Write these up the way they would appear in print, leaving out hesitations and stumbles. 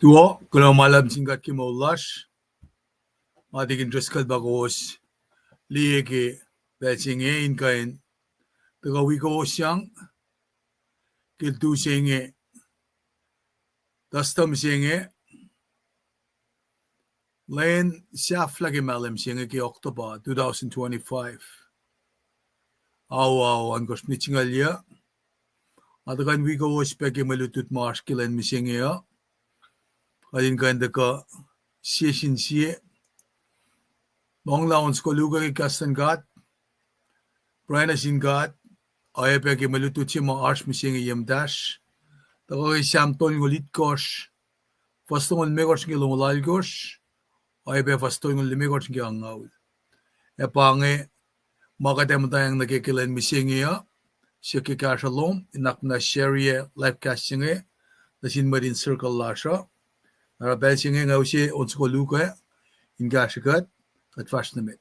Tuo, kalau malam singkat ki maulas, matikin dreskal bagos, Liki, betsinge in kain, tagawiko siyang, kiltu singe, dastam singe, lain siaflagi malam singe ki October 2025. Aw, angkos nitsingalya, atakan wiko speki malutut marskilan misinge ya, kalin kain daka session siye, Monglaons ko lugar ki kastan gat, Brian asin gat, ayape ki malutut siya mga arsh misinge yam dash, tako ki samton ngulit kosh, fastongon megors ki lumulal kosh, ayape fastongon limegors ki angaw. E pange, makatema tayong nakikilan misinge ya, siya ki kashalom, inak na share live casting nasin marin circle lasha, narabel singe ngaw siya onsko lugar, ingashikat, at fast na mit.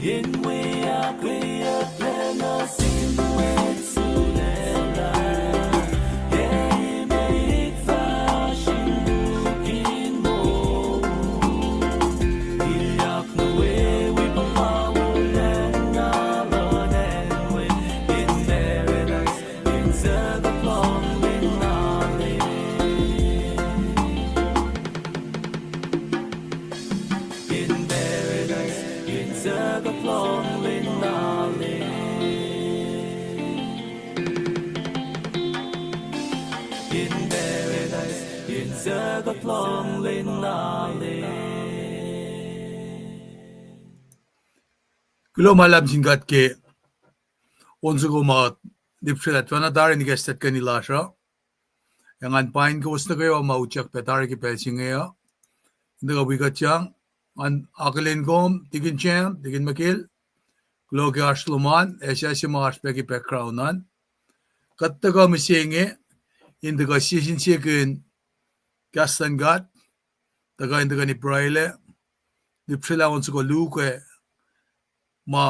In way long lên na le Kulo malam singkat ke onsugo ma dipshelat wana darin gestet kanila sha yangan pain ko usna kayo mauchak petar ki pelsingeya inda wigachang an aklen gom tigin cham tigin makil kulo ke ashluman esya ma ashpeki backgroundan kattaga misenge inda ga sisin sikin gastangat daga inda ga ni braille dipshela onsugo luke ma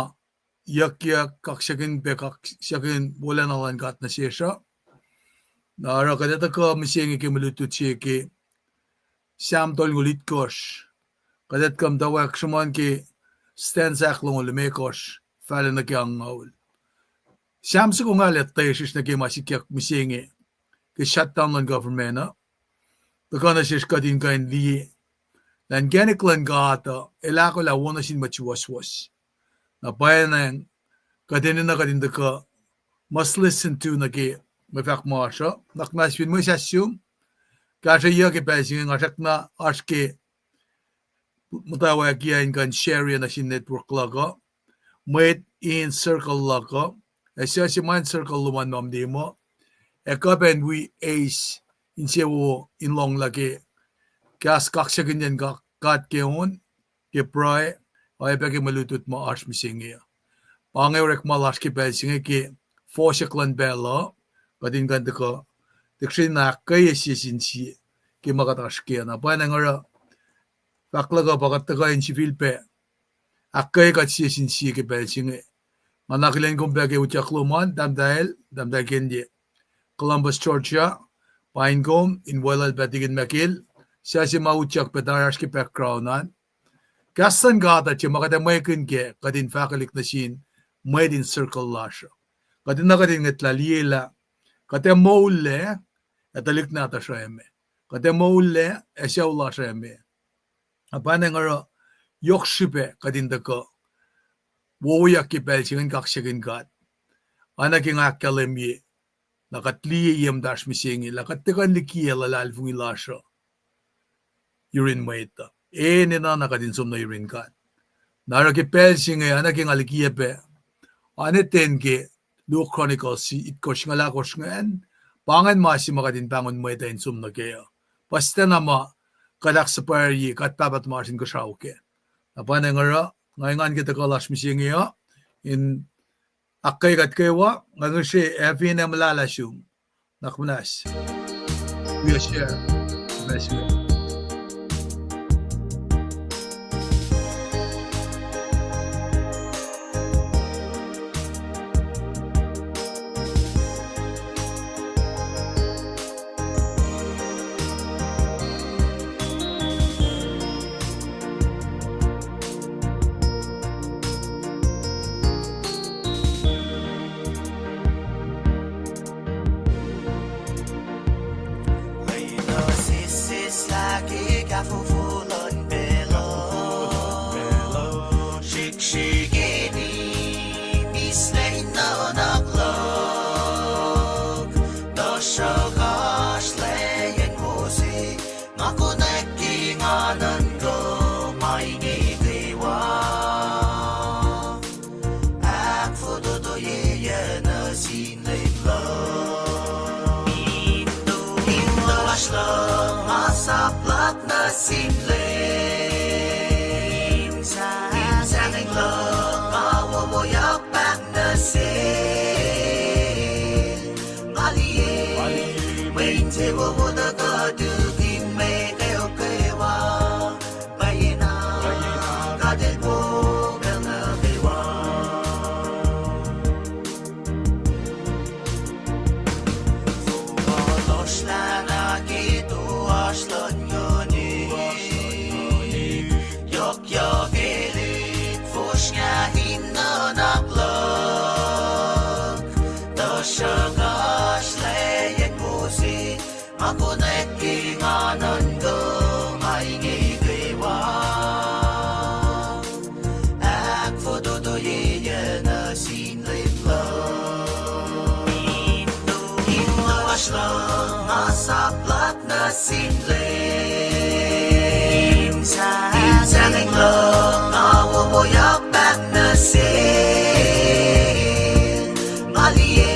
yakya kakshakin be kakshakin bolan alan gat na shesha nara kadata ka misenge ke mulutu cheke sham tol ngulit kosh kadat kam dawa akshaman ke stand saklong le mekosh falen na kyang ngaul sham su ko ngalet tayshish na ke masikyak misenge ke shutdown lan government na takana shish kadin kain li lan ganiklan gata elako la wona sin suwoswos na bayan kadinin na kadin ka must listen to na ke mafak marsha naknas bin mo assume kasha ya ke pasing ngasak na aske mutawa kiya in kan share na sin network laga Mwet in circle laga asya si mind circle luman mam demo ekaben we ace in sewo in long lagi kas kaksha ganyan ka kat ke on ke pray ay peke malutut mo arsh misingi pangewrek malash ke pasing ke Fahsr bella kadin kan ka dikshin na kay sisin si ke magatash ke na pa ngara baklaga bagatga in filpe akay ka sisin si ke pasing manakilen kung beke uchakluman damdal kendi Columbus Georgia Pinegom in Walal Batigin Makil siya si mauchak pedarash ke backgroundan Gastan gata che makata maykin ke kadin fakalik na sin made in circle lasha kadin na kadin ngetlaliela kate moulle etalik na ta sheme kate moulle esya ula sheme apane ngaro yokshipe kadin dako woyak ke belchingen kakshigin gat anaking akkalemi nakatli yem dash misingi lakattekan Liki lalfungi lasha urin maita nina nakadin sum na urin gat nara ke pelsinge anaking alikiyepe aneten ke Luke Chronicles si itkosh ngala kosh ngan pangan masi makadin pangon maita in sum na kaya pasta nama kadak sa pari kat papat marsin ko shauke apane ngara ngayon kita kalash misingi ya in akay kat kaywa ngayon siya FNM lalasyung nakmunas we share best way Saplak na sinle in sang anh lơ ngà wo bo yak back na se Aliye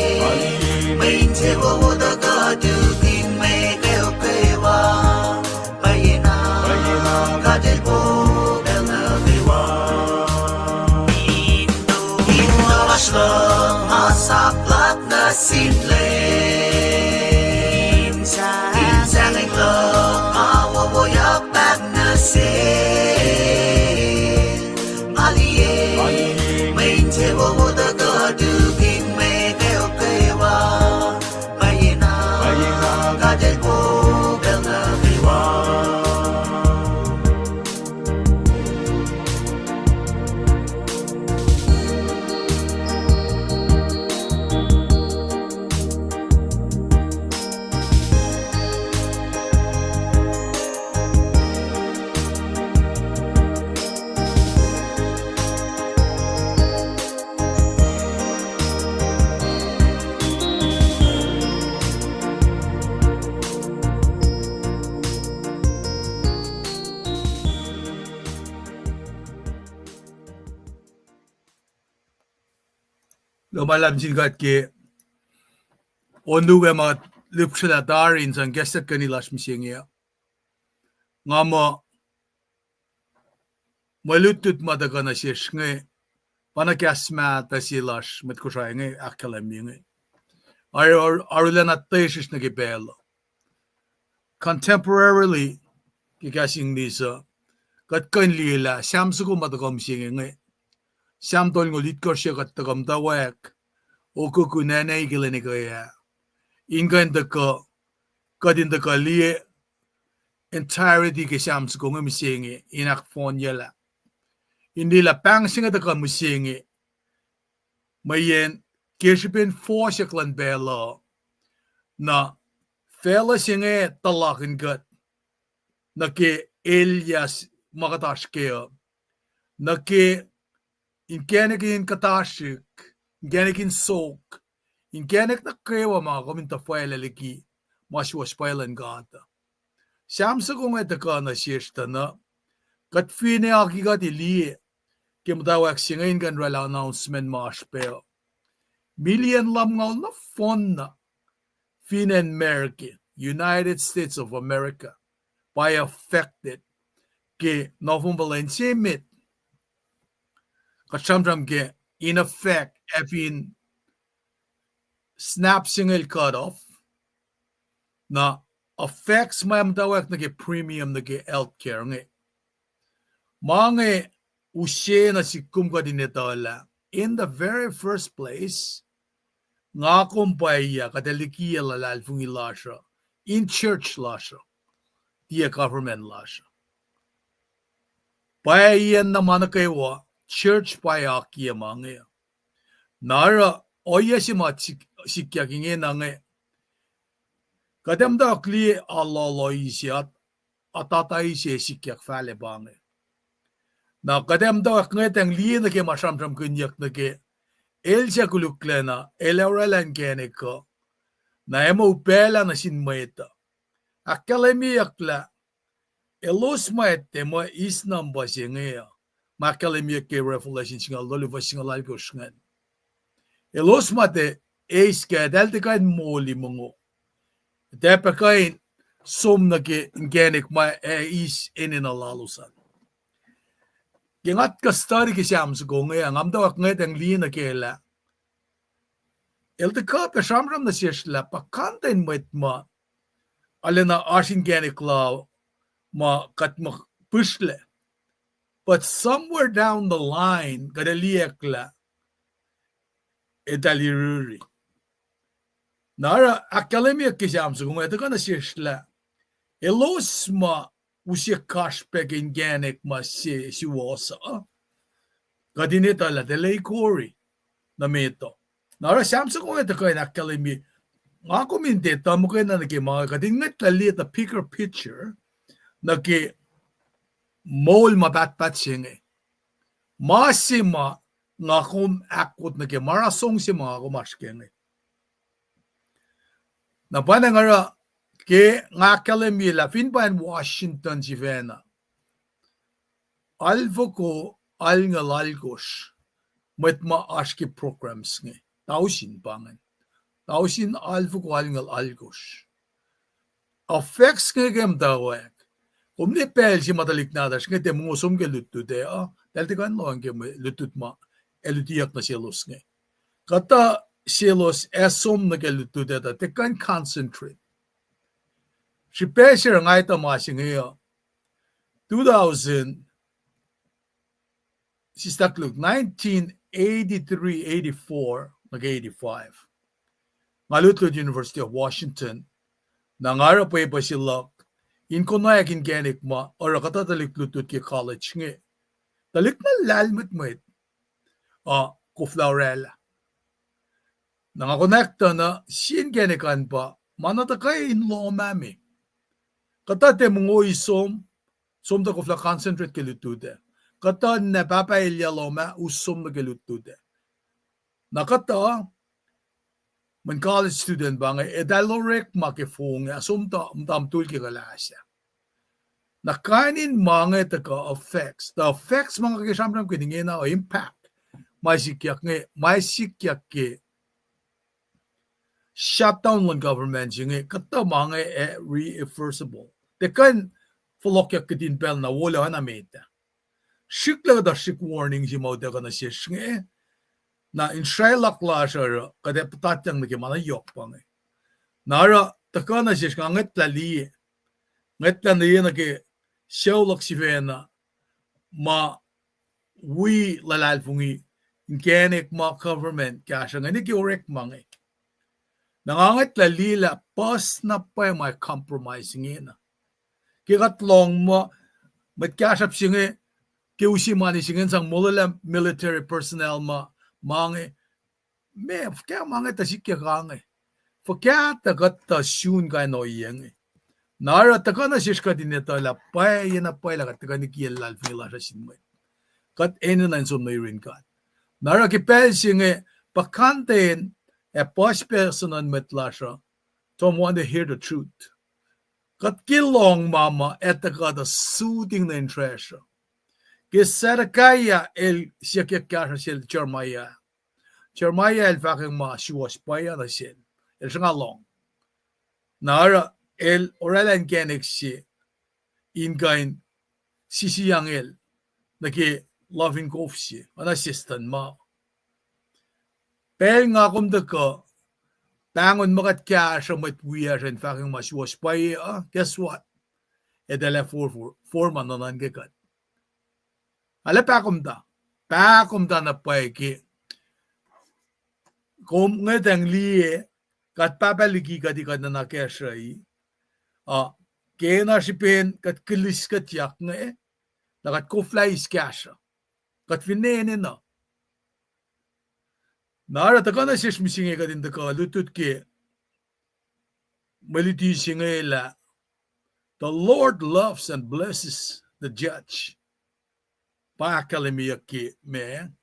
main se wo da ka du tin me ke o ke wa bayena ka del bo bel na ke wa Indo aslo masak lat na sin le in sang anh lơ ngà wo bo yak back na se Aliye main se wo da ka du tin me ke o ke wa bayena ka del bo bel na ke wa Lo malam sin gat ke onu we ma lupsla dar in san gesset kanilash misingia ngamo malutut madagana shishne panakasma tasilash mit kushainge akalamine arulana teshish na gebel contemporarily gigasing nisa gat kan lila samsugo madagam singe samtol ngolit korshe gat tagam dawak o kukunane igilenigaya ingan the in the entirety ke samsugo ngamisinge inak phone yala hindi la pang singa the kamusinge mayen keshipin Fahsr bela na fela singe talakin gat na ke Elias makatashkeo na ke inkenikin katashik inkenikin sok inkenik na kewa mga kominta file Liki maswas file gata samsa kung etaka na siyesta na kat fine akigat ili kimtawak singayin kan rala announcement mashpeo million lamngal na fon na fine America United States of America by affected ke novum Valencia mit katsamdram ke in effect having snap single cut off na affects mamtawak na ke premium na ke healthcare nge mange usye na sikum ka dinetala in the very first place nga kumpaya katalikiya lalal fungi lasha in church lasha dia government lasha payan na manakaywa church paya kiya mange nara oya si ma sikyakinge nange kadamda kli Allah isiat atata isi sikyak fale bange na kadamda ngetang li na ke mashamsham kunyak na ke elsa kuluklena elawralan kene ko na emo pela na sin Mweta akkalemi yakla elos Mwet mo isnam basinge makalemi ke revelation singal lolu singal algo shngan elos Mwet eiska daltikain moli mongo depakain som na ke genik ma is inin alalusan gengat ka study ke shams go nga ngamda wak nget ang li na kela eltaka ka shamram na sishla pakanten Mwet ma alena ashin genik law ma kat ma pushle but somewhere down the line kadaliekla edaliruri nara akademia ke shams go nga ta na sishla elos ma usia kashpek in genik ma si Suwohswohs kadinita la delay kori na meto nara samsa ko ito kay nakalimi nga kominte tamo kay na naki mga kadingat tali the bigger picture naki mol mabatpat singe masima nga kum akot naki marasong si mga kumashkenge na panangara ke nga kalemi la finpan Washington si Vena alvo ko alngal algosh met ma ashke programs nge tausin bangen tausin alvo ko alngal algosh affects nge gem dawek umne pel si matalik nadas nge te musum ke luttu de dalti kan lo nge lutut ma elutiak na selos nge kata selos esom na ke luttu de da te kan concentrate si pesher ngai ta ma singe 2000 si stakluk 1983-84 nag-85 ngalutlod University of Washington nangarap pa sila in konayak in genik ma or katatalik lutut ki college nge talik na lalmit mwet kuflaurela nangakonekta na sin genikan pa manatakay in law mami katate mungo isom somta kufla concentrate ke lutude kata na papailya loma usom na ke lutude nakata man college student ba nga edalorek makifung asumta umtamtul ki kalasya nakanin mga taka effects the effects mga kasamram kiningena o impact masikyak ke shutdown ng government yung kata mga reversible tekan folokyak kitin pel na wala na meta shikla da shik warning si mo da kana siya na in Shrila Clasher, kada patatang na kimana yok pa nga. Nara, taka na siya nga ngetlali, ngetlali na ki siyawlak si Vena, ma wi lalalpungi, ngenik ma government, kaya siya nga nikiorek mga. Nangangetlali la, pas na pa may compromising ina. Kikatlong mo, matkasap siya nga, kiusimani siya nga sang mulala military personnel ma, mange me kya mange ta sikya kange for kya ta gatta shun ga no yeng nara ta kana shishka dineta la pa yena pa la ta ni kiel lal fila sa sinme kat enen nan som rin kat nara ki pel singe pakanten a posh person on metlasha tom want to hear the truth kat kilong mama et ta ga the soothing the interest Kisarkaya el siakya sel Jeremiah el fucking ma suwoswos na sel el shangalong nara el oralan kenexi ingain sisiyang el naki loving kofsi an assistant ma pel nga kumdaka tangon makat kya sa matwiya sa fucking ma suwoswos guess what edala for mananan gekat ala pakumda na paiki kom ngedang liye kat papaliki kadi kad na nakeshay kena sipen kat kilis kat yak nga nakat kufla iskasha kat finene na nara taka na siya misinge kadin taka lutut ke maliti singela the Lord loves and blesses the judge pa kalemiyak ki me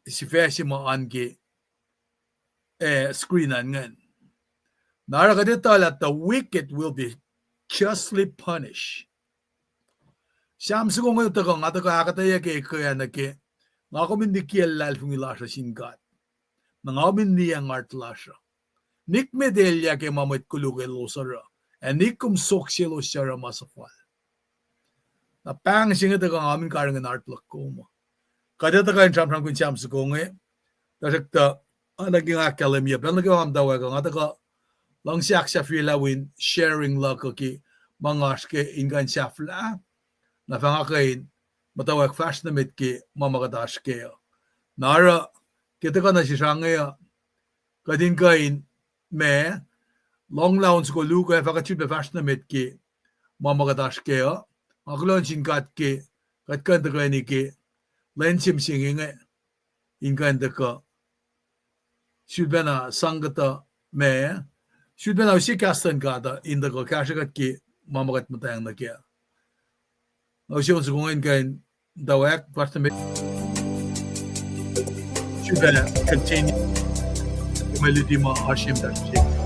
si fesi mo ange screenan ngan nara kadita la the wicked will be justly punished samsu ko ngayon taka nga taka akataya ke kaya na ke nga komindi kiel lal fungila sa singkat nga komindi ang art lasha nik medalya ke mamit kulugel losara and nikum sokselo sara masafal na pang singa daga amin karang art look ko mo kada daga in tram kun cham su ko nge dasekta naging academia pero naging dawa ko nga daga lang siak sa fila win sharing la ko ki mangaske ingan safla na fanga kain matawag fast na mit ki mamagadash ke nara kita ka na si sangya kadin kain me long lounge ko luka faka chipe fast na mit ki mamagadash ke aglon sinkat ke katkan da ni ke lensim singinge ingan da ka shubena sangata me shubena usikastan ka da inda ko kashagat ki mamagat matayang na kya Ocean sa kung ngayon dawak basta may shubena continue melody mo Hashim Dashik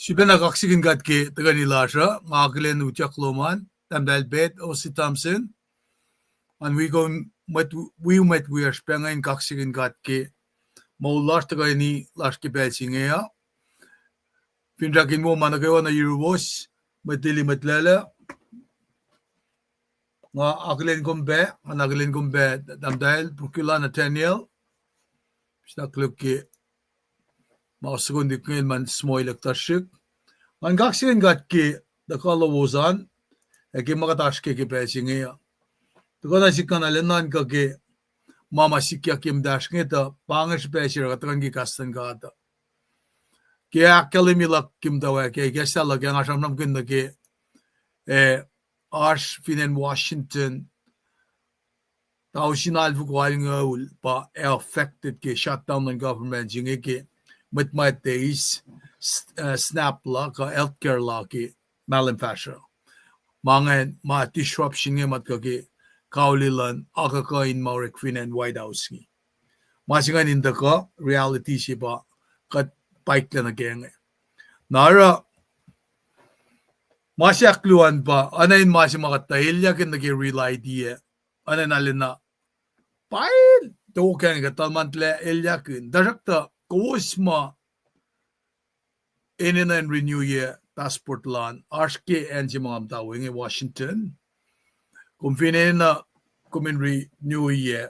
Sibena kaksigin gatki taganilasha ngaklen uchakloman tamdal bet osi Thompson and we are spengain kaksigin gatki mo last tagani last ki belsingeya pinrakin mo managawa na Suwohswohs matili matlala nga aklen gombe tamdal pukila Nathaniel snakluki mausugundik ngel man smoy lektarshik an kaksigin gatki the kalawozan eki makatashke ki belsingeya tukana sikana lenan kake mama sikya kim dashngeta pangish belshira katrangi kastan gata kaya kalimilak kim dawa ke gesala ke ngashamnam kinda ke arsh finen Washington tausinal fukwalingawul pa affected ke shutdown ng government jinge ke mit days snap la ka healthcare la ke malin Fahsr mangen ma disruption nge mat kake kaulilan akakain maurik finen White House ni masingan inda ka reality siya kat paikla na genge nara masyakluan pa anayin masimakatahil yakin nage real idea anayin alina pail token ka talmantle elyakin darakta kawusma ininan renew ye passport lan arshke enji mga tawing Washington kung finena kumin renew ye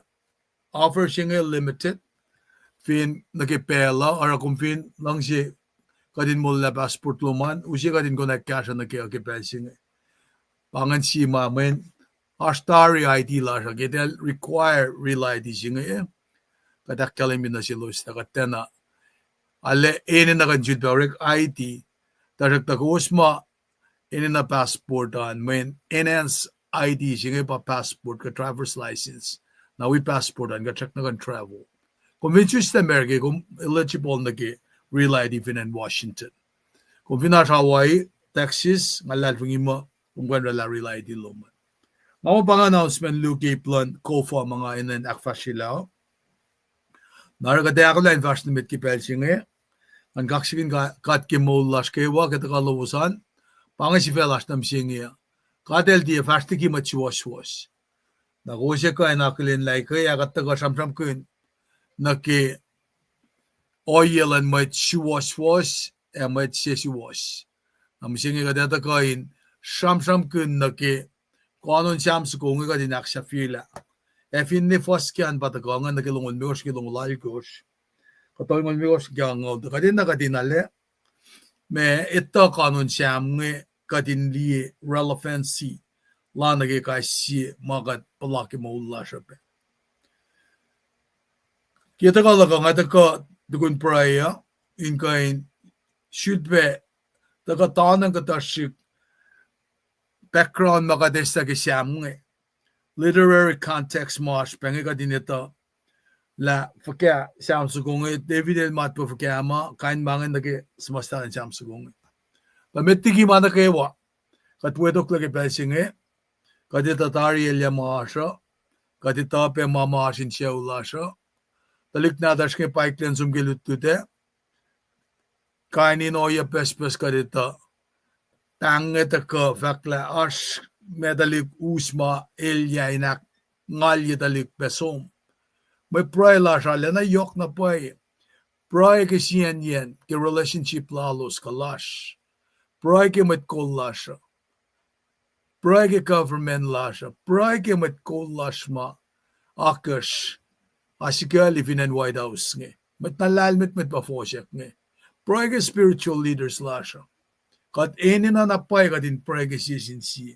offer siya limited fin nakipela or kung fin lang siya kadin mo la passport luman usi kadin ko na cash na nakipelsing pangan si mamen astari ID la siya kita require real ID siya kada kalimin na sila sa katena ale ene na kanjud barek ID tarak takosma ene na passport on when enhance ID siya pa passport ka driver's license na we passport on ka check na kan travel convince sa America kung eligible na ki real ID fin in Washington kung finas Hawaii Texas ngalal fung ima kung kwan la real ID luman mga pang announcement Liki plan kofa mga inen akfasila naragade ako la investment ki pelsinge ang kaksigin kat ki mo lashkewa katakalawasan pangasi felas nam singe kadel di fasti ki suwoswos na kose ka inaklin like ya kataga samsam kun naki oil and suwoswos and suwoswos am singe kadata kain samsam kun naki kanon sams ko nga din aksha fila efin ni foskian patakongan nakilungon mios kilong lalikos katoy mios gango kadin nakadinale me ito kanon sam nge kadin li relevancy la nage kasi magat palaki mo lashape kita kala ka ngata ka dukun praya in kain should be daga tanan ka tashik background makadesta ke sam nge literary context mas pengen ka din ito la fakya sam sugunge David mat po fakya ma kain mangen nage smasta sam sugunge pametti ki mana kewa katwedok lagi pelsinge kadita tari elya maasha kadita pe mama asin siya ulasha talik na dashke paiklen sumgilutute kainin oya pespes kadita tangeta ka fakla ash medalik usma elya inak ngalye dalik pesom may pray lasha lena yok na pay pray ke siyan yen ke relationship lalos kalash pray ke met kolasha pray ke government lasha pray ke met kolashma akash asikali finan White House nge met nalalmet met pafosyak nge pray ke spiritual leaders lasha kat eni na napay kadin pray ke sisinsi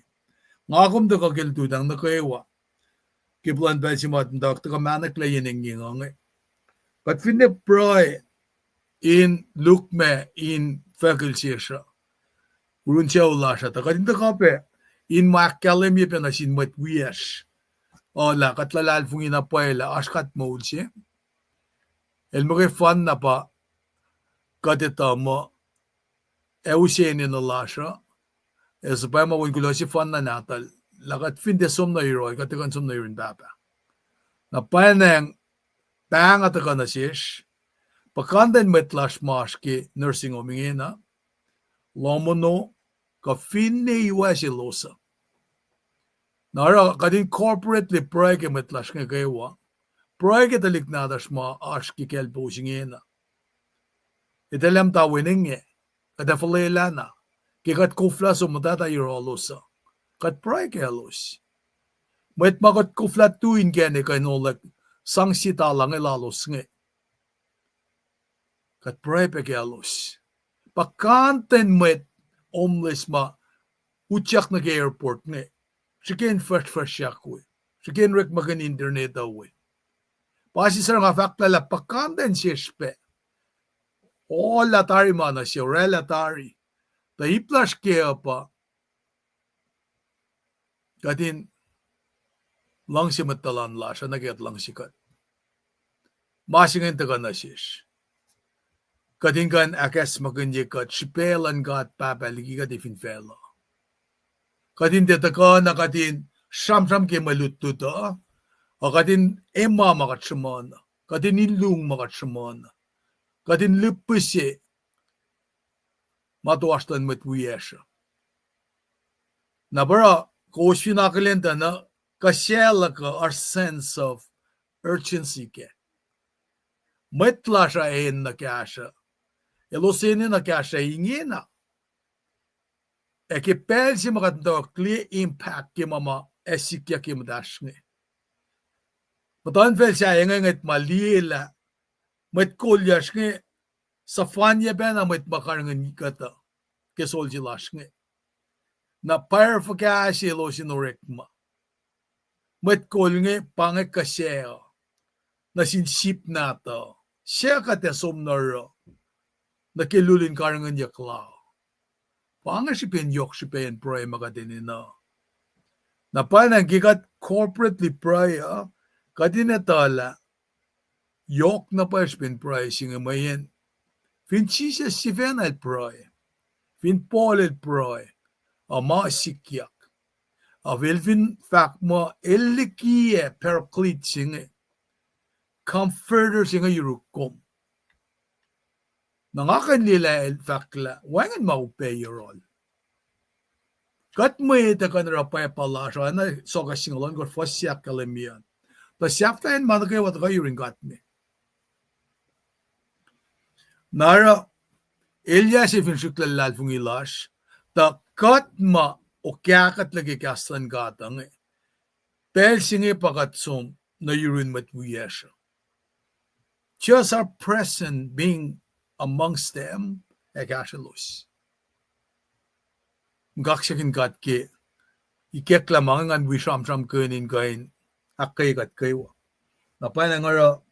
ngakom da kakiltudang nakaewa kiplan ba si matndak ta manak la yining nge kat finne pray in lukme in faculty sha urun siya lasha ta kadin da kape in makalemi pe na sin mat wies ola katlalal fung ina paela askat moulsi el mo fan na pa kadeta mo euseni na lasha es pa mo won kulosi fan na natal lagat fin de som na hero katikan som na hero baba na paneng bang at ka na shish pakandan metlash mash ki nursing omingena lomono ka finne iwasilosa. Nara kadin corporately proike metlash nga kaywa. Proike talik nadash ma ashki kelpo singena. Italam tawininge. Kada falelana. Kikat kufla sumutata irolosa. Kat proike alos. Mwet makat kufla tuin gene kay nolak sangsita lang ilalos nge. Kat proike alos. Pakanten mwet omles ma uchak na kay airport nge. Sikin fresh yakwe. Sikin rek magan internet away. Pasi sa nga fakta la pakanten siyespe. O latari mana siya, relatari. Ta iplash kaya pa. Katin lang si matalan la siya, nagyat lang sikat. Masingin taga na siyes. Katin kan akas maganyikat, sipelan kat papaligi kat ifinfela. Katin tetaka na katin sam ke malututa. O katin ema makat sumana. Katin ilung makat sumana. Katin lupusye. Matuastan matwiyesha. Nabara, kung sinakalenta na kasyela ka our sense of urgency ke. Matla siya na kasha. Elosini na kasha ingina. Eke pelsi makatanda clear impact ke mama esikya ke madashne. Matan fel siya ingangit malila. Matkolyash nge safanya bena mat makarangan kata kesol jilash nge. Na purification lo sinorekma. Mat kol nge pangek kasya. Na sinsip nata. Siya kate somnara. Na kilulin karangan yaklaw. Pangasipin yok sipen pray makadinina. Na panang gigat corporately pray kadinatala. Yok na paspin pray singamayan. Fin Jesus si venal pray. Fin Paul el pray. Ama sikyak. Avelvin fakma Liki paraclete singe. Comforter singe yurukom. Nangakan nila el fakla. Wangan maupay yorol. Kat mo ita kan rapay palasyo. Ana soka singalon ko fosyak kalemian. Pasyak tayo managay wat kayo rin gat me. Nara, Elias ifin syuklal fung ilash, ta katma o kyakat lagi kastan gatang pel singe pakatsum na yurin matwiyasha. Just our present being amongst them, ekashalos. Gakshakin gat ke, ikeklamangan wisham kunin kain, akay gat kaywa. Napay ngara,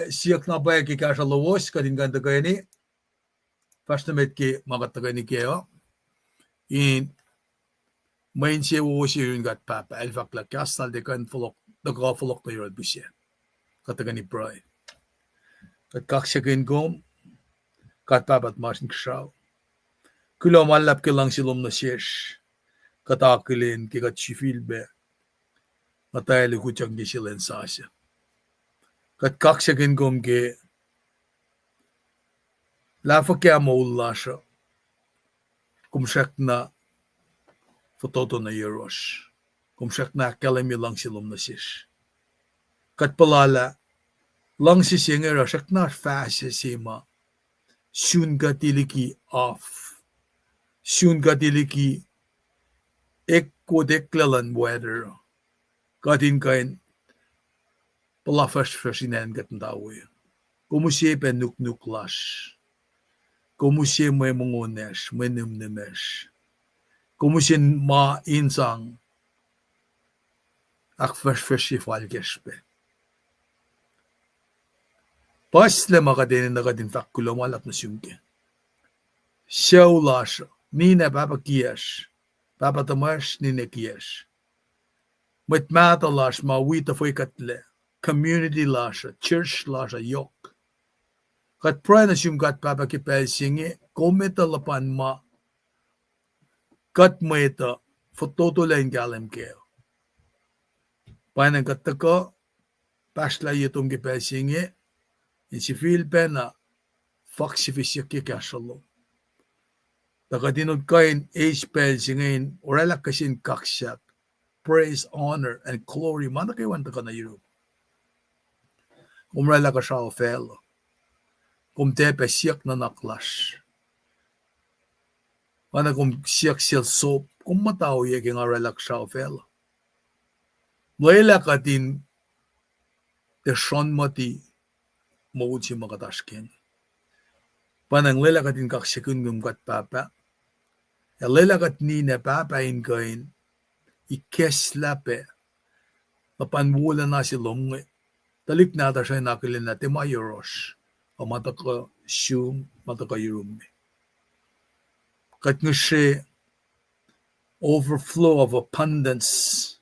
siyak na ba kikashalawos kadin ganda kayani, first namet ki magatagani kayo, in main Suwohswohs yun gat papa, elfakla kastal de kan fulok, dagafulok na yun bisya. Katagani pray. Kat kaksyakin gom, kat papat masin kshaw. Kulo malap ke lang silom na syesh, katakilin ki kat shifilbe, matayali kuchang gisilen sasya. Kat kaksyakin gom ke, lafa kya maulasya, kumsyak na fototo na yerosh, kumsyak na kalami lang silom na syesh. Kat palala, lang si singer syak na Fahsr sima, syun gatiliki off, syun gatiliki ekko deklalan weather, katin kain palafas fashinan gatan tawe. Kumusye pe nuk lash, kumusye may mungunesh, may nimnimesh, kumusye ma insang, ak fashishi falkeshpe. Pasle makadinin na kadin fakulo malap na syunke. Siyaw lasha, nina papa kiyash, papa tamash nina kiyash. Matmata lash ma wita foy katle, community lasha, church lasha yok. Kat pray na syungkat papa kipel singe, kometa lapan ma, kat maita, fototo lain kalam keo. Painang katako, pasla yitong kipel singe, in si Philippine na faksifisyak kikasalo. Takadinod kain age pel singin orela kasin kakshak. Praise, honor, and glory. Mana kay wanta ka na yun. Umrela ka siya o fel. Kumtepe siyak na naklas. Mana kum siyak sil sop. Kum matao ye king arela ka siya o fel. Layla ka din te shon mati mauchi makatashken. Panang layla ka din kakshakun gumkat papa. Layla ka nina papa in kain. Ikeslape. Mapanwula na si lomwe. Talik na ta siya nakilin na te mayoros. O mataka shum, mataka yurum. Kat nga siya overflow of abundance.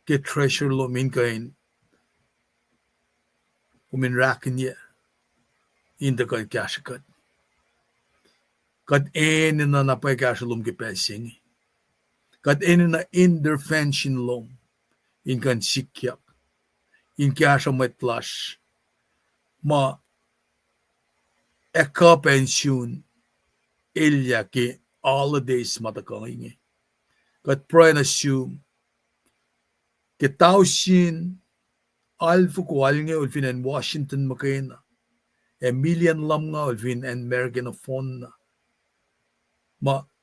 Get treasure lo min kain. Kuminrakin niya. Inda kain kashakat. Kat ene na napay kashalom kipesing. Kat ene na intervention lom. In kan sikyak. In kasha metlash. Ma eka pension. Ilya ki holidays matakangin. Kat pray na siyum. Kitausin. Alfu ko alingay ulfin and Washington makina. Emilian lam nga ulfin and American phone na.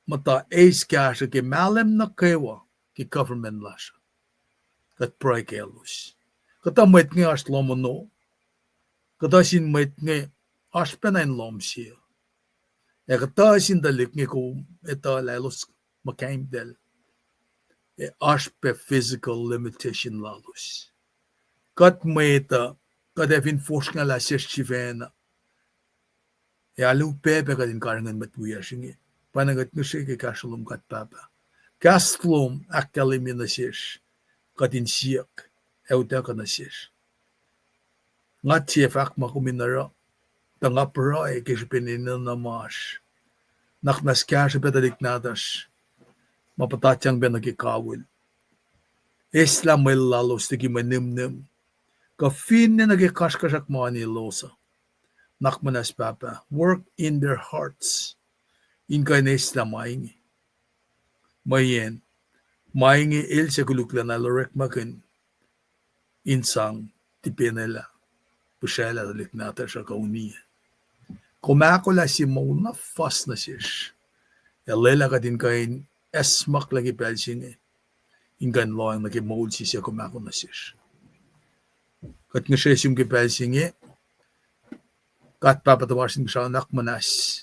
Mata ace kasha ki malem na kewa. Ki government lasha. Kat pray kay elos. Kata mait nga as lomono. Kata sin mait nga as penayin lom siya. Kata sin dalik nga ko ito lalos makaim del. As pe physical limitation lalos. Kat maita. Kat evin force nga la siya chivena. Alu pepe kadin karangan matuya singi. Panagat nga siya kay kasalom kat papa. Kastlom akalimi na siya. Kadin siyak. Euta ka na siya. Nga tiyefak makuminara. Tangapra ay kisipinin na mas. Naknas kaya siya petalik natas. Mapatatyang ba nagikawil. Isla may lalos tigi manimnim. Kafin na nagikashkasak mga nilosa. Nakmanas papa. Work in their hearts. Inka na isla maingi. Mayen. Maingi il sa kulukla na lorek makin. Insang tipinela. Pusyala dalik nata sa kauniya. Kumakula si Mona fast na siya. Elela ka din kain esmak lagi pelsin eh. Ingan loang nagimold siya kumakula siya. Kat nga siya yung kipelsin eh. Kat papatawasin siya anak manas.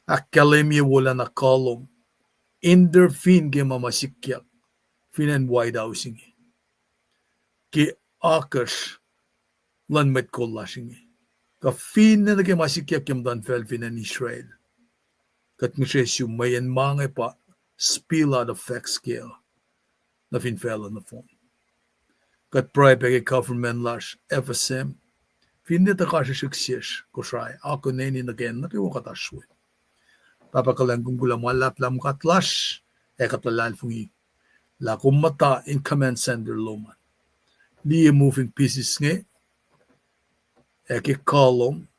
Akkalemi wala na kolom. Intervene kay mamasikyak. Finan wide housing eh. Ki akas lan met kollasing. Kafin na nagmasikyak yung dan felfin in Israel. Kat nga siya mayan mga pa spill out of fact scale na finfell on the phone. Kat pray peke government lash FSM fin nita ka siya success ko siya. Ako na yun again nakiwakataswe. Papakalang kung gula malaplam katlash katalal fungi. La kumata in command center loman. Liye moving pieces nga. Eki kolom.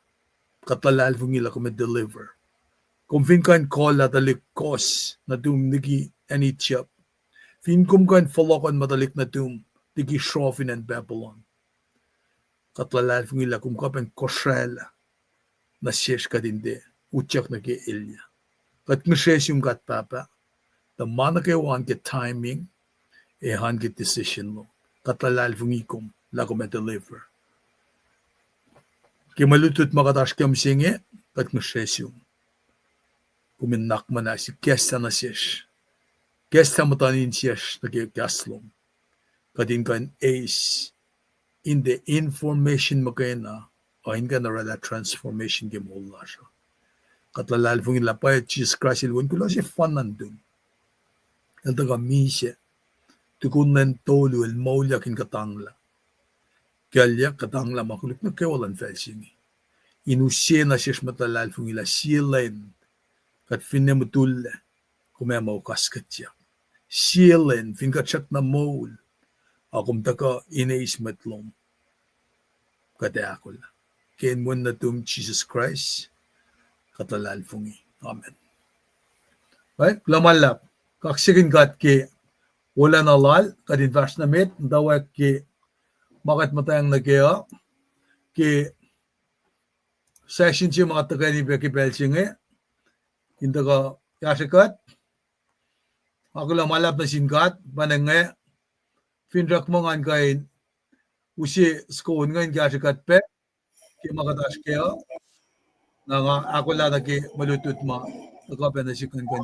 Katalal fungi la kume deliver. Kung fin kan kola talik kos na dum nigi any chip. Fin kum kan follow-on matalik na dum nigi shrofin and Babylon. Katalal fungi la kum kapen kosrela na shesh kadinde. Utyak na ki ilya. Kat ngeshes yung kat papa. The mana kewan ke timing. Han ke decision lo. Katalal fungi kum la kume deliver. Kimalutut makatash kem singe. Kat ngeshes yung. Kuminak man na si Kesta na siya. Kesta matanin siya nagkaslom. Kadin kan ace. In the information makena. Ahin ka na rala transformation gemula siya. Katalal fung ilapay Jesus Christ ilwan ko lang siya fan nandun. Ang taga misya. Tukun nan tolu el maulyakin katangla. Kaya katangla makulit na kawalan felsing. Inusya na siya matalal fung ila silen. Kat finemutul kumemaw kaskat siya. Sielen finkatsak na maul. Akum taka inaismatlom. Kata ako la. Kain mo na tum Jesus Christ. Katalal fungi. Amen. right lamalap kaksigin kat ki wala na lal kadin vers na met dawak ki makat matayang nagaya ki session si mga tagani beki belsinge indaga yasikat ako lamalap na singkat banenge finrak mangan kain usi skon ngayon yasikat pe ki makatas kaya na nga ako la nagi malutut ma nagkapen na sikan kan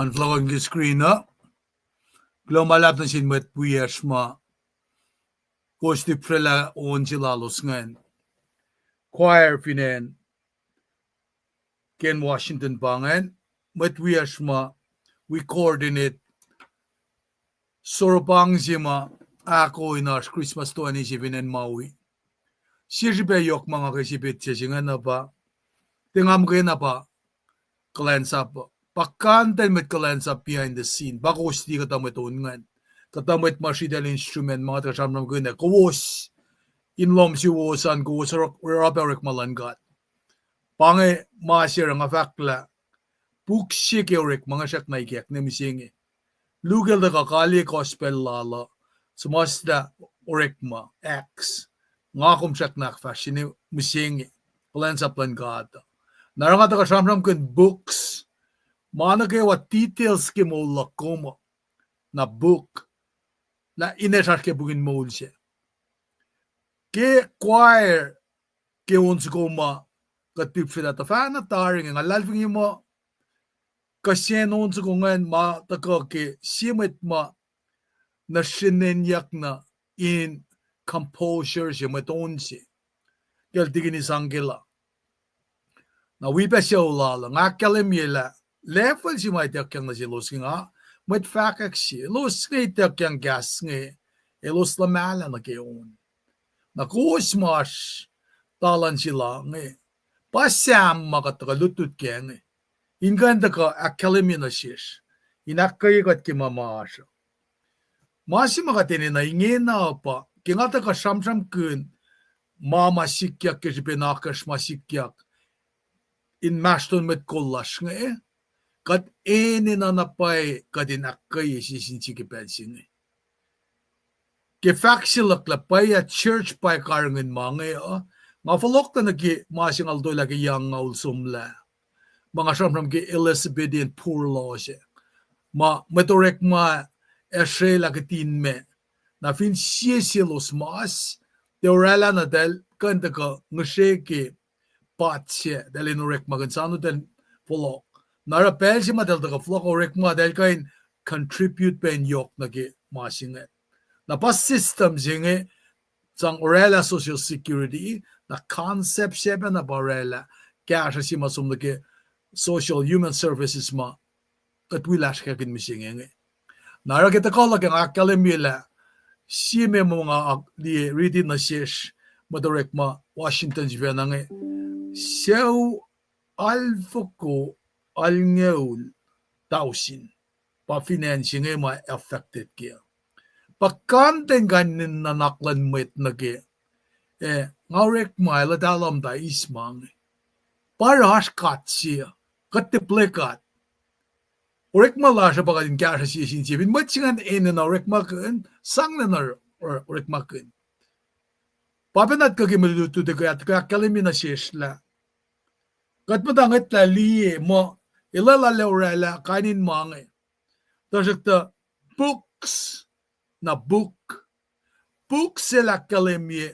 on flowing the screen na glomalap na sin Mwet buyers ma kosti prela on silalos ngayon choir pinen Ken Washington bangan Mwet buyers ma we coordinate sorobang sima ako in our Christmas 27 in Maui sirbe yok mga kasipit siya singa na ba tingam kayo na ba cleanse up pakanten met cleanse up behind the scene bakos di katamit ungan katamit masidal instrument mga tasam ng guna kawos inlom siwosan kawos raberik malangat pange masir nga fakla puksik eurik mga siyak na ikyak na misingi lugal da kakali gospel lala sumasda orikma X nga kumsak nak fashion musing plan sa plan gata naranga ta samram kun books mana ke what details ke mo la como na book na inesar ke bugin mo ulse ke choir ke uns goma ka tip fida ta fa na taring nga lalving mo kasi uns gongan ma ta ko ke simet ma na shinen yak na in composure simet onsi kel digini sangela na wipa show la nga kalemiela level si mai tak yang na si los nga met fakak si los ngai tak yang gas ngai elos la mala na ke on na kusmas talan sila ngai pasam makataka lutut ke ngai inganda ka academy na sis inakay kat ki mamasha masi makatene na ingena pa kingata ka samsam kun mama sikyak ke penakas masikyak in maston met kollash ngai kat ene na napay kadin akay sisinchi ke pensin ke faksilak la pay at church pay karangin mange nga falok na nagi masing aldo lagi yang ulsumla mga samram ke Elizabethan poor laws ma metorek ma eshe lagi tin me na fin siesilos mas teorela na del kanta ka ngashe ke patse del inorek magansano del falok nara pelsi ma del ka flok orek ma del kain contribute pen yok nagi masing na pas system zinge sang orela social security na concept shebe na barela kaya si masum nagi social human services ma katwilash ka kin misingenge nara kita kola ka akalemila si me mga di reading na shesh madorek ma Washington jvenange sew alfoko alngeul tausin pa financing ma affected kia pakanten ganin na naklan met nage ngawrek ma la dalam da ismang parash katsia katiplekat orek mala siya baka din kaya siya sinsipin matsingan ene na orek makin sang na orek makin papanat ka kimaluto de kaya kalimi na siyasla kat matangit la liye mo ilalala orela kanin mange tasakta books na book sila kalimi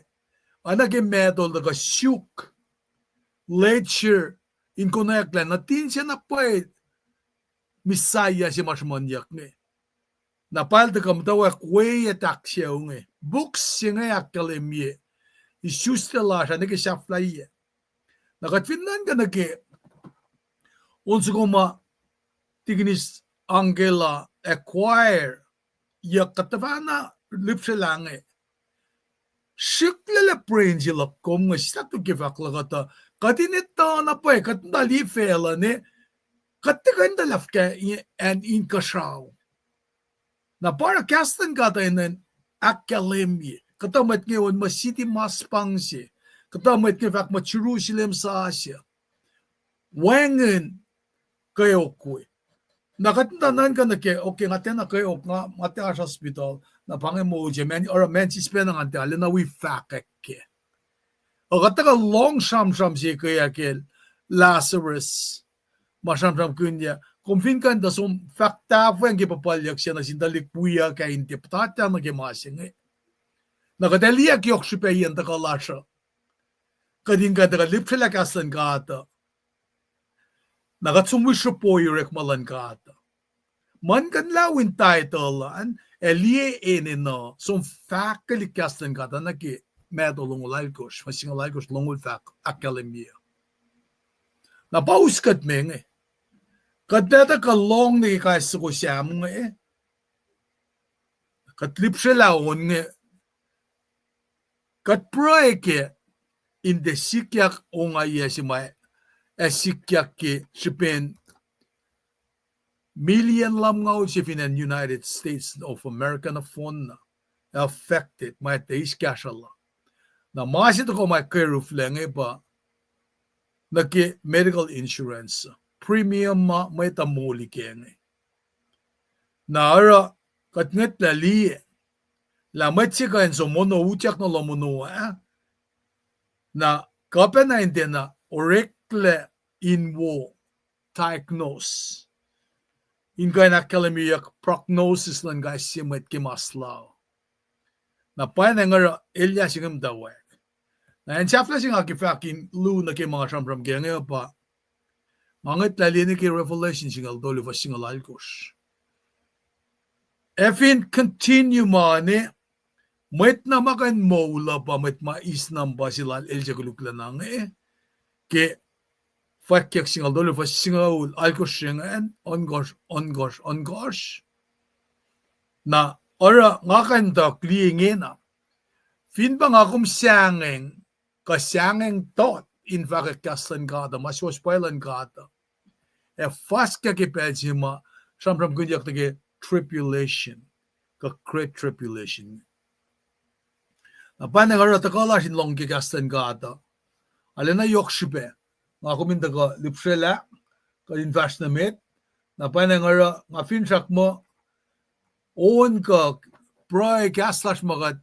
anagin medal na ka syuk lecture in konekla na tin siya na pwede misaya si masmanyak nge na palta kam tawa kweye taksya nge books singa akademie isustela siya nge shaflaiye nakatfinnan ka nage unsa kuma tignis angela acquire yakatavana lipselange shiklele prenjila kom nge statu kivaklagata katinita na pa katndali fela ne katikanda lafka and in kashaw na para kastan kata in akademie katamat ngayon ma city maspangsi katamat ngevak ma Jerusalem sa Asia wengen kayo kwe nakatandan ka na ke okay ngate na kayo nga mate as hospital na pangemoje men or men si spena ngante ale na we fakek ke o kataka long sham si kaya kel Lazarus masam kunya kumfinkan da som fakta fu ang gipapalyak siya na sindalik puya ka intiptata na gimasing nakadaliak yok sipayan ta kalasha kading ka da lipsela kasan kata nakatsumusho po yurek malan kata man kan lawin title an elie enino som fakali kasan kata na ki medolong lalkos masing lalkos longul fak akademia na pauskat menge kadata ka long ni ka suko siam nge katlipsela on nge kat proeke in the sikyak onga yesimai esikyak ke sipen million lam ngau sipin in United States of America na phone affected my teis kashala na masit ko my keruf lenge pa naki medical insurance premium ma may tamuli kenge na ara katnget la liye la matsi ka enso mono uchak no lo mono na kapenain din na orekle inwo diagnose. Ingay na kalamiyak prognosis lang guys simet kimaslaw. Na paano nga ilya singam dawek. Na yung chapter sing akifakin lu na kay mga siyambram kaya ngayon pa. Mangit lalini kay revelation singal dolo va singal alkos. Efin continue mani. Mwet na makan maula pa mwet mais nam ba sila ilya kulukla nang Ke fakyak singal dolo va singal alkos singan ongosh. Na ora ngakan da klingin na. Fin ba nga kumsangeng kasangeng tot in vakakaslan gata maswoswos gata. Fast ka kipelsima sampram kunyak tage tribulation ka great tribulation. Na paano nga takala sin long kikaslan gata. Alena yokshibe nga kuminda ka lipsela ka invest na met. Na paano nga finsak mo on ka pray kaslash magat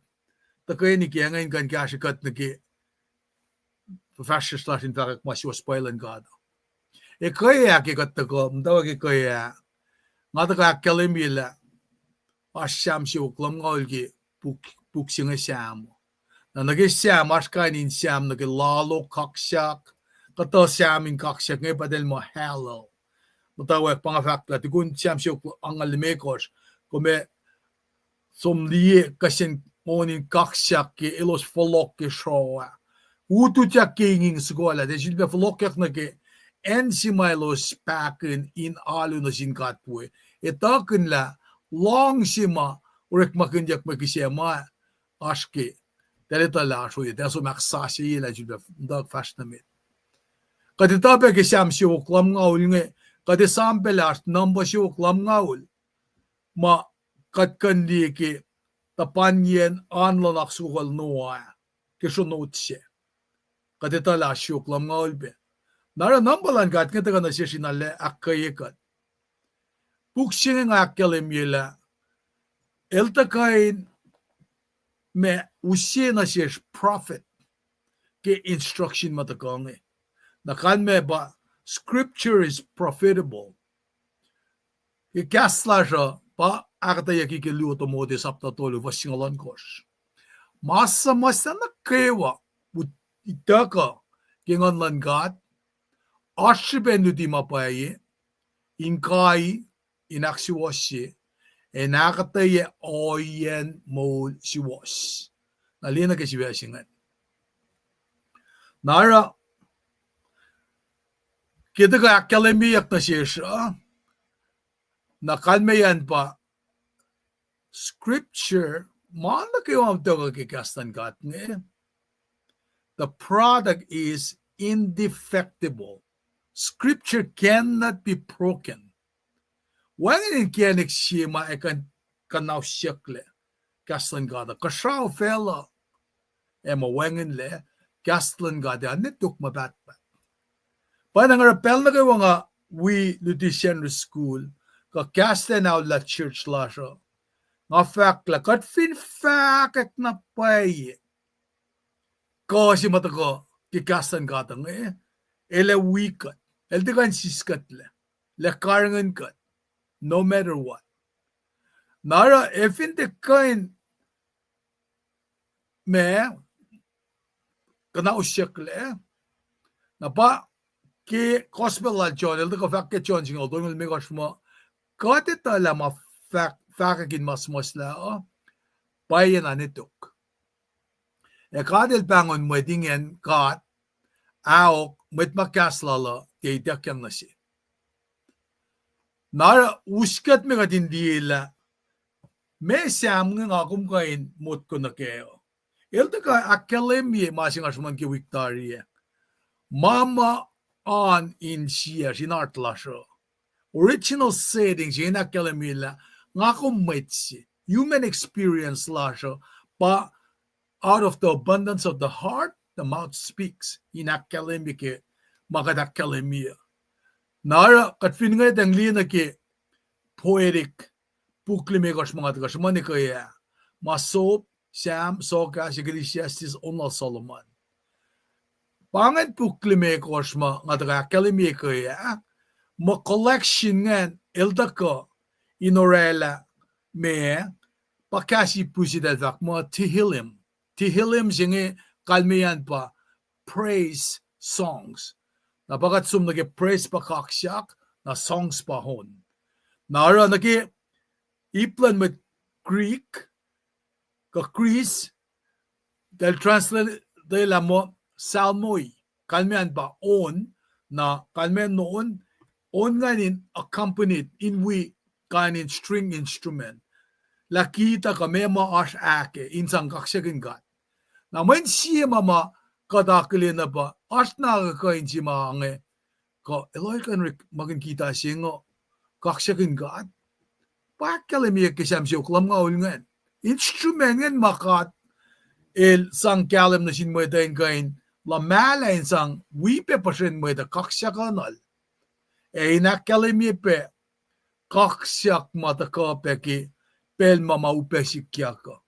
takay ni kaya ngayon kan kashikat na ki Fahsr slash in fact maswoswos gata. Kaya kikat ko mtawag kaya nga taka kalimila asyam si uklam ngolgi puksinga syam. Na nagisyam askanin syam nagilalo kaksak kato syamin kaksak ngay padel mo hello. Mtawag pangafakla tikun syam si uklam ang alimekos kume somliye kasin onin kaksak ki elos folok ki showa. Ututyak kinging skola. Det skulle be förlockat nake ensimailos paken in alu na sin katwe. Etaken la long sima urek makindyak makisema aske. Delita la shoye. Det som maksasi ila skulle be dag fastnamit. Kati tabe ke sam si oklam ngaul nge. Kati sampelast namba si oklam ngaul. Ma katkandi ke tapanyen anlanak sukal noa. Kishonotse. Kadita la syuklam nga ulbe. Nara nambalan kat nga taga nasyasinale akkayekat. Puksing nga akkalim yela. Eltakain me usye nasyash prophet. Ke instruction matakangi. Nakan me ba scripture is profitable. Ke kasla siya pa akataya kikiluto mo de saptatolo vasingalan kosh. Masa na kewa. Itaka kingon lan gat ashiben di mapaye inkai inaksiwosye enakataye oyen mo siwos nalina ke siwasingan nara kita ka akademiyak na siya nakanmayan pa scripture mana kayo ang taga kikastan gat nga the product is indefectible. Scripture cannot be broken. Wangen kan eksima ekan kanaw syakle. Kaslan gada. Kashaw fella. Ema wangen le. Kaslan gada. Nituk mabatbat. Panang rapel na kayo nga we Lutheran school. Ka kaslan out la church lasha. Nga fakla. Kat fin fakak na paye. Kasi matako kikasan katang ele wikat el tikan siskat le karangan kat no matter what nara efin te kain me kana usyak le na pa ke gospel la John el tiko fakke John sing oldong el megosh mo kate tala ma fakakin mas la bayan anitok kadel pangon mwedingen kat aok mwet makaslala teitakyan na si. Nara uskat me katin dila me siam nga kumkain mut ko na kayo. Ilta ka akademi masing asuman ki Victoria. Mama on in siya sinartlasyo. Original settings in akademi la nga kumwet si. Human experience lasyo pa out of the abundance of the heart, the mouth speaks. In akademike, makadakademia. Nara, katfin nga itang liya na ki poetic, puklimekos mga tagas, manikaya, masop, Sam, Soka, Ecclesiastes, Onal Solomon. Pangan puklime koshma ngadra kalime kaya mo collection ngan eldako inorela me pakasi pusidal vak mo Tehillim zinge kalmeyan pa praise songs. Nabagat sum nage praise pa kaksyak na songs pa hon. Nara nage iplan met Greek ka Greece del translate de la mo salmoi kalmeyan pa on na kalmeyan noon on nganin accompanied in we kanin string instrument. Lakita ka mema ash ake insang kaksyakin gat. Na man siya mama kadakili na ba ash na kakain si mga ka eloy kan magin kita siya nga kaksyakin gat. Pakalimiyag kisam siya uklam nga ulngan. Instrument ngan makat el sang kalim na sin mo dahin kain la mala insang wipe pa sin mo da kaksyakanal. Inakalimiyag pe kaksyak mataka ki pel mama upesik ka.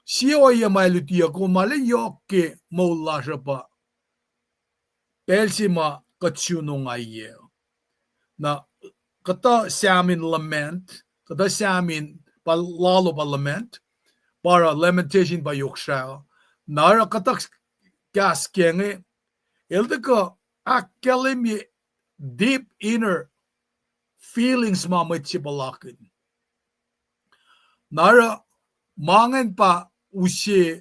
Siya ya malutia ko malayoke mula siya pa. Pel si ma katsunong aye. Na kata siamin lament, kata siamin lalo pa lament, para lamentation pa yoksha. Nara kata kaskenge, ilda ka akalemi deep inner feelings mamit si balakin. Nara mangan pa usi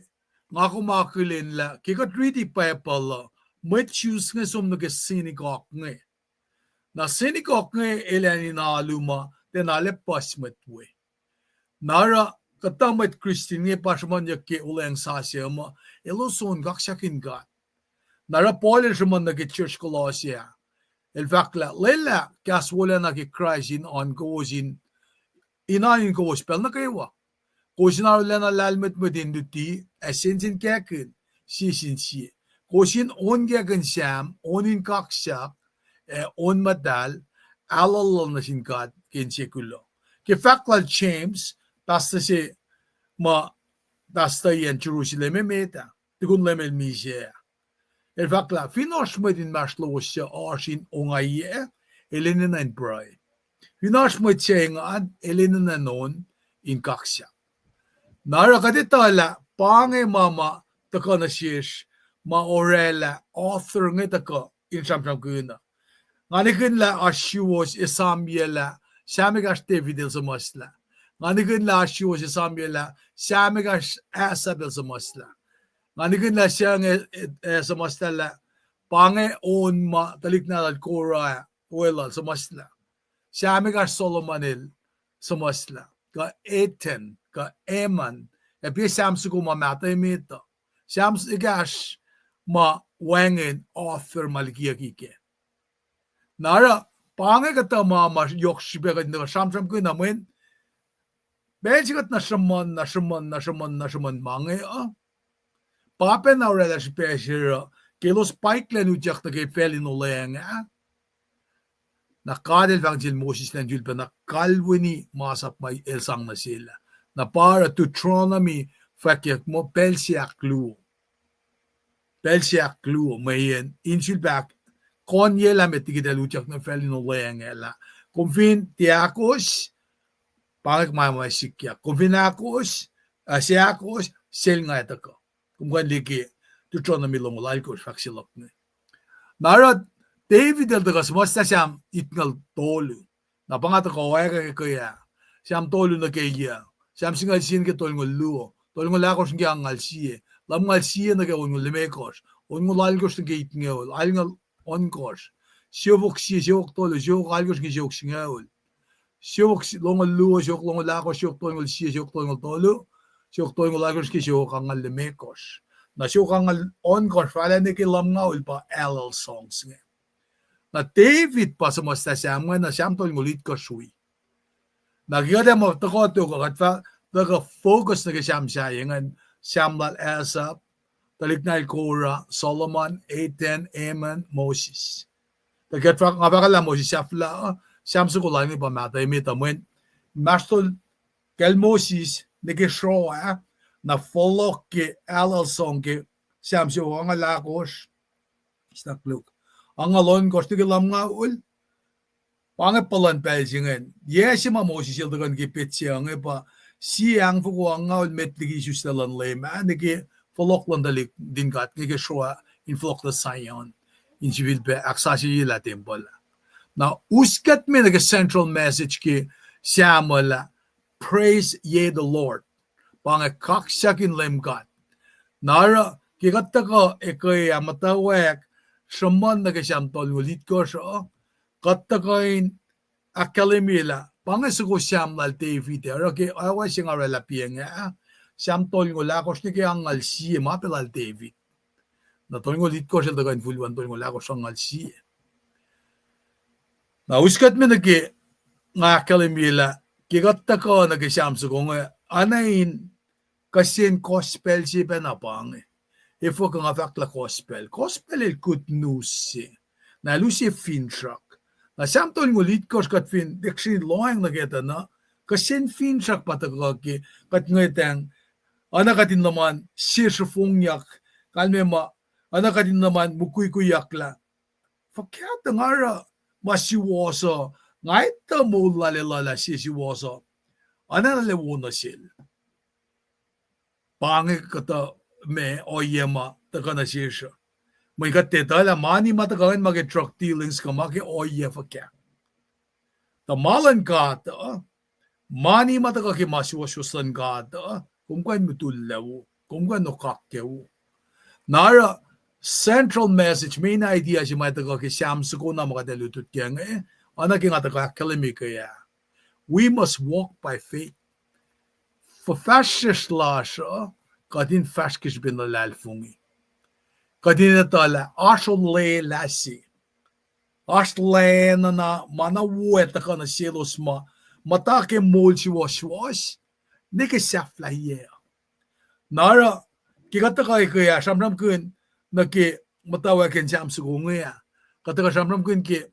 nga kumakilin la kikat riti pa pala may choose nga sum naga sinigok nga. Na sinigok nga ilan inaaluma denale pasmet we. Nara katamat Christian nga pasman yake ulang sasya ma eloson gaksyakin gat. Nara Paul shaman naga church Colossia. In fact la lela kas wala nagi Christ in on gozin inanin gospel na kayo. Kosin arulana lalmet medin duti esensin kakin sisin si. Kosin on kakin sam onin kaksak on madal alalal na sin kat kin sekulo. Ke faklal James basta si ma basta yan Jerusalem meta. Tikun lemel misya. In fact la finos medin maslosya arsin ongaye elinin and bray. Finos med chengan elinin anon in kaksak. Nara kaditala pange mama taka na shish ma orela author nga taka in samsam kuna. Nganikin la Suwohswohs isamiela samigash Davidil sa masla. Nganikin la Suwohswohs isamiela samigash Asabil sa masla. Nganikin la siya sa masla la pange on ma talikna al Korah oela sa masla. Samigash Solomonil sa masla. Ka Eten ka eman epi samsu ko mamatay mito sams igash ma wangin author malikia kike nara pange kata mama yokshibe ka nila samsam ko namin bensikat na shaman mange pape na rela spesira kilos paiklen ujak na kay felin ulayang na kadel vangil Moses na julpa na kalwini masap may elsang na sila. Na para Deuteronomy fakyak mo pelsiak luo mayen insulbak konye la metigidal ujak na felin ulayang ela. Kumfin tiakos pangak mama sikya. Kumfin akos siakos sel nga etako. Kumkan Liki Deuteronomy longolalkos faksilok ni. Narad David el tagas mosta siyam itngal tolu. Napangata ko kaya siyam tolu na kaya. Siyam singal sin ke tolu ngol luo. Tolu ngol lakos nga ngal siye. Lam ngal siye na kaya ngol limekos. On ngol algos na kaya itngol. Al ngal onkos. Siyok siye, siyok tolu, siyok algos nga siyok singol. Siyok longol luo, siyok longol lakos, siyok tolu ngol siye, siyok tolu ngol tolu. Siyok tolu ngol algos nga siyok ngal limekos. Na siyok ngal onkos. Fala na kaya lam nga ulpa LL songs nga. Na David pa sa mga siyam nga na siyam tol ngulit ko sui. Nagigada mo takoto ko katfa nag-focus na siyam siya yung siyam lal Asap, taliknal Korah, Solomon, Ethan, Eman, Moses. Nagkatfa nga bakala Moses siyafla siyam sukulan ni pamatay mitamuin. Mastol kel Moses nag-show na follow ki alal song ki siyam siya nga lakos. Stakluk. Ang alon kosti ke lam nga ul. Pange palan pelsingen. Yesima mosisil dagan ki pitsi ang pa siang fuku ang nga ul metligi sustalan lema. Niki foloklan dalik dingat niki shua in folok the sayon. In civil be aksashi yila temple. Now uskat me niki central message ki siamala praise ye the Lord. Pange kaksakin lemgat. Nara kigattaka ekay amatawek shaman na kasyam tolgulit ko siya kattakain akalimila pangesuko siyam lal tevite roke awa siyang arala pianga siyam tolgulakos ni kayang alsi mapelal tevit na tolgulit ko siya dagain fulwan tolgulakos ang alsi na uskat me naki nga akalimila kigattaka na kasyam suko nga anain kasin gospel si penapang if we kan afakla gospel är good news na lusi finchak na samtol ngulit kos kat fin deksin loang nageta na kasin finchak patagaki kat ngetang anakatin naman sirfungyak kalmema anakatin naman mukuykuyakla fakat ngara masiwoso ngaita mo lalala sisiwoso analewo sil Pange kata me oyema takana shisha. May kateta mani matakagan magi truck dealings ka magi oye fakya. Tamalan ka ta mani matakaki masuwoswosan ka ta kung kain mutulaw kung kain nokakyaw. Nara central message main idea si matakaki samsuko na makadalutut kaya nga anaking atakakkalimi kaya. We must walk by faith. For Fahsr slasha kadin fashkish bin lalfungi. Kadin natala ashole lasi. Ashle na mana Mwet kana selos matake mol suwoswos nike safla ye. Nara kikataka kaya samram kun nake matawaken jamsugunga. Kataka samram kun ke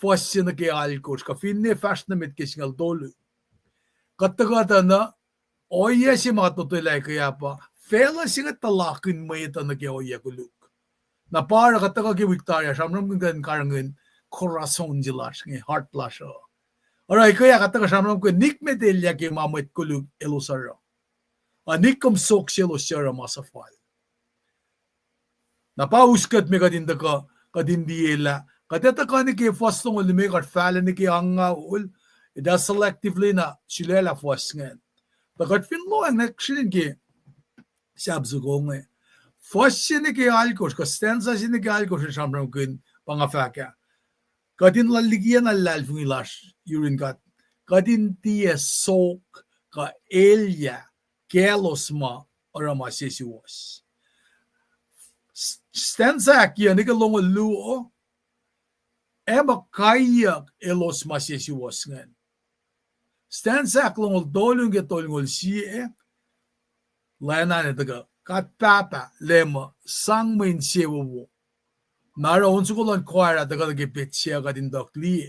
Fahsr nake alkos ka finne Fahsr mit kisngal dolu. Kataka na Oye si matutulay kaya pa, fela singa talakin may ito nag-oye kuluk. Na para kataka ki Victoria, samram kung karangin, corazon jilas, heart lash. Alright, kaya kataka samram kung nik medelya ki mamit kuluk elosara. Nikom sok silosara masafal. Na pauskat me kadinda ka, kadindiela, katata ni ki fastong ulimik at fala ni ki hanga ul, ida selectively na silela fastngan. Takat finlo ang naksilin ki sabsugong Fahsr ni ki alkos ka stanza ni ki alkos sa samram kun pangafaka kadin laligyan na lalfung ilash yurin kat kadin tiya sok ka elya kelos ma orama suwoswos stanza ki ni ka longo luo eba kayak elos ma suwoswos ngan stanza klongol dolung ke tolngol sie lana ne daga pahtpat lema sangmain sewo nara onsukolon kwara daga ke petsia ga din dokli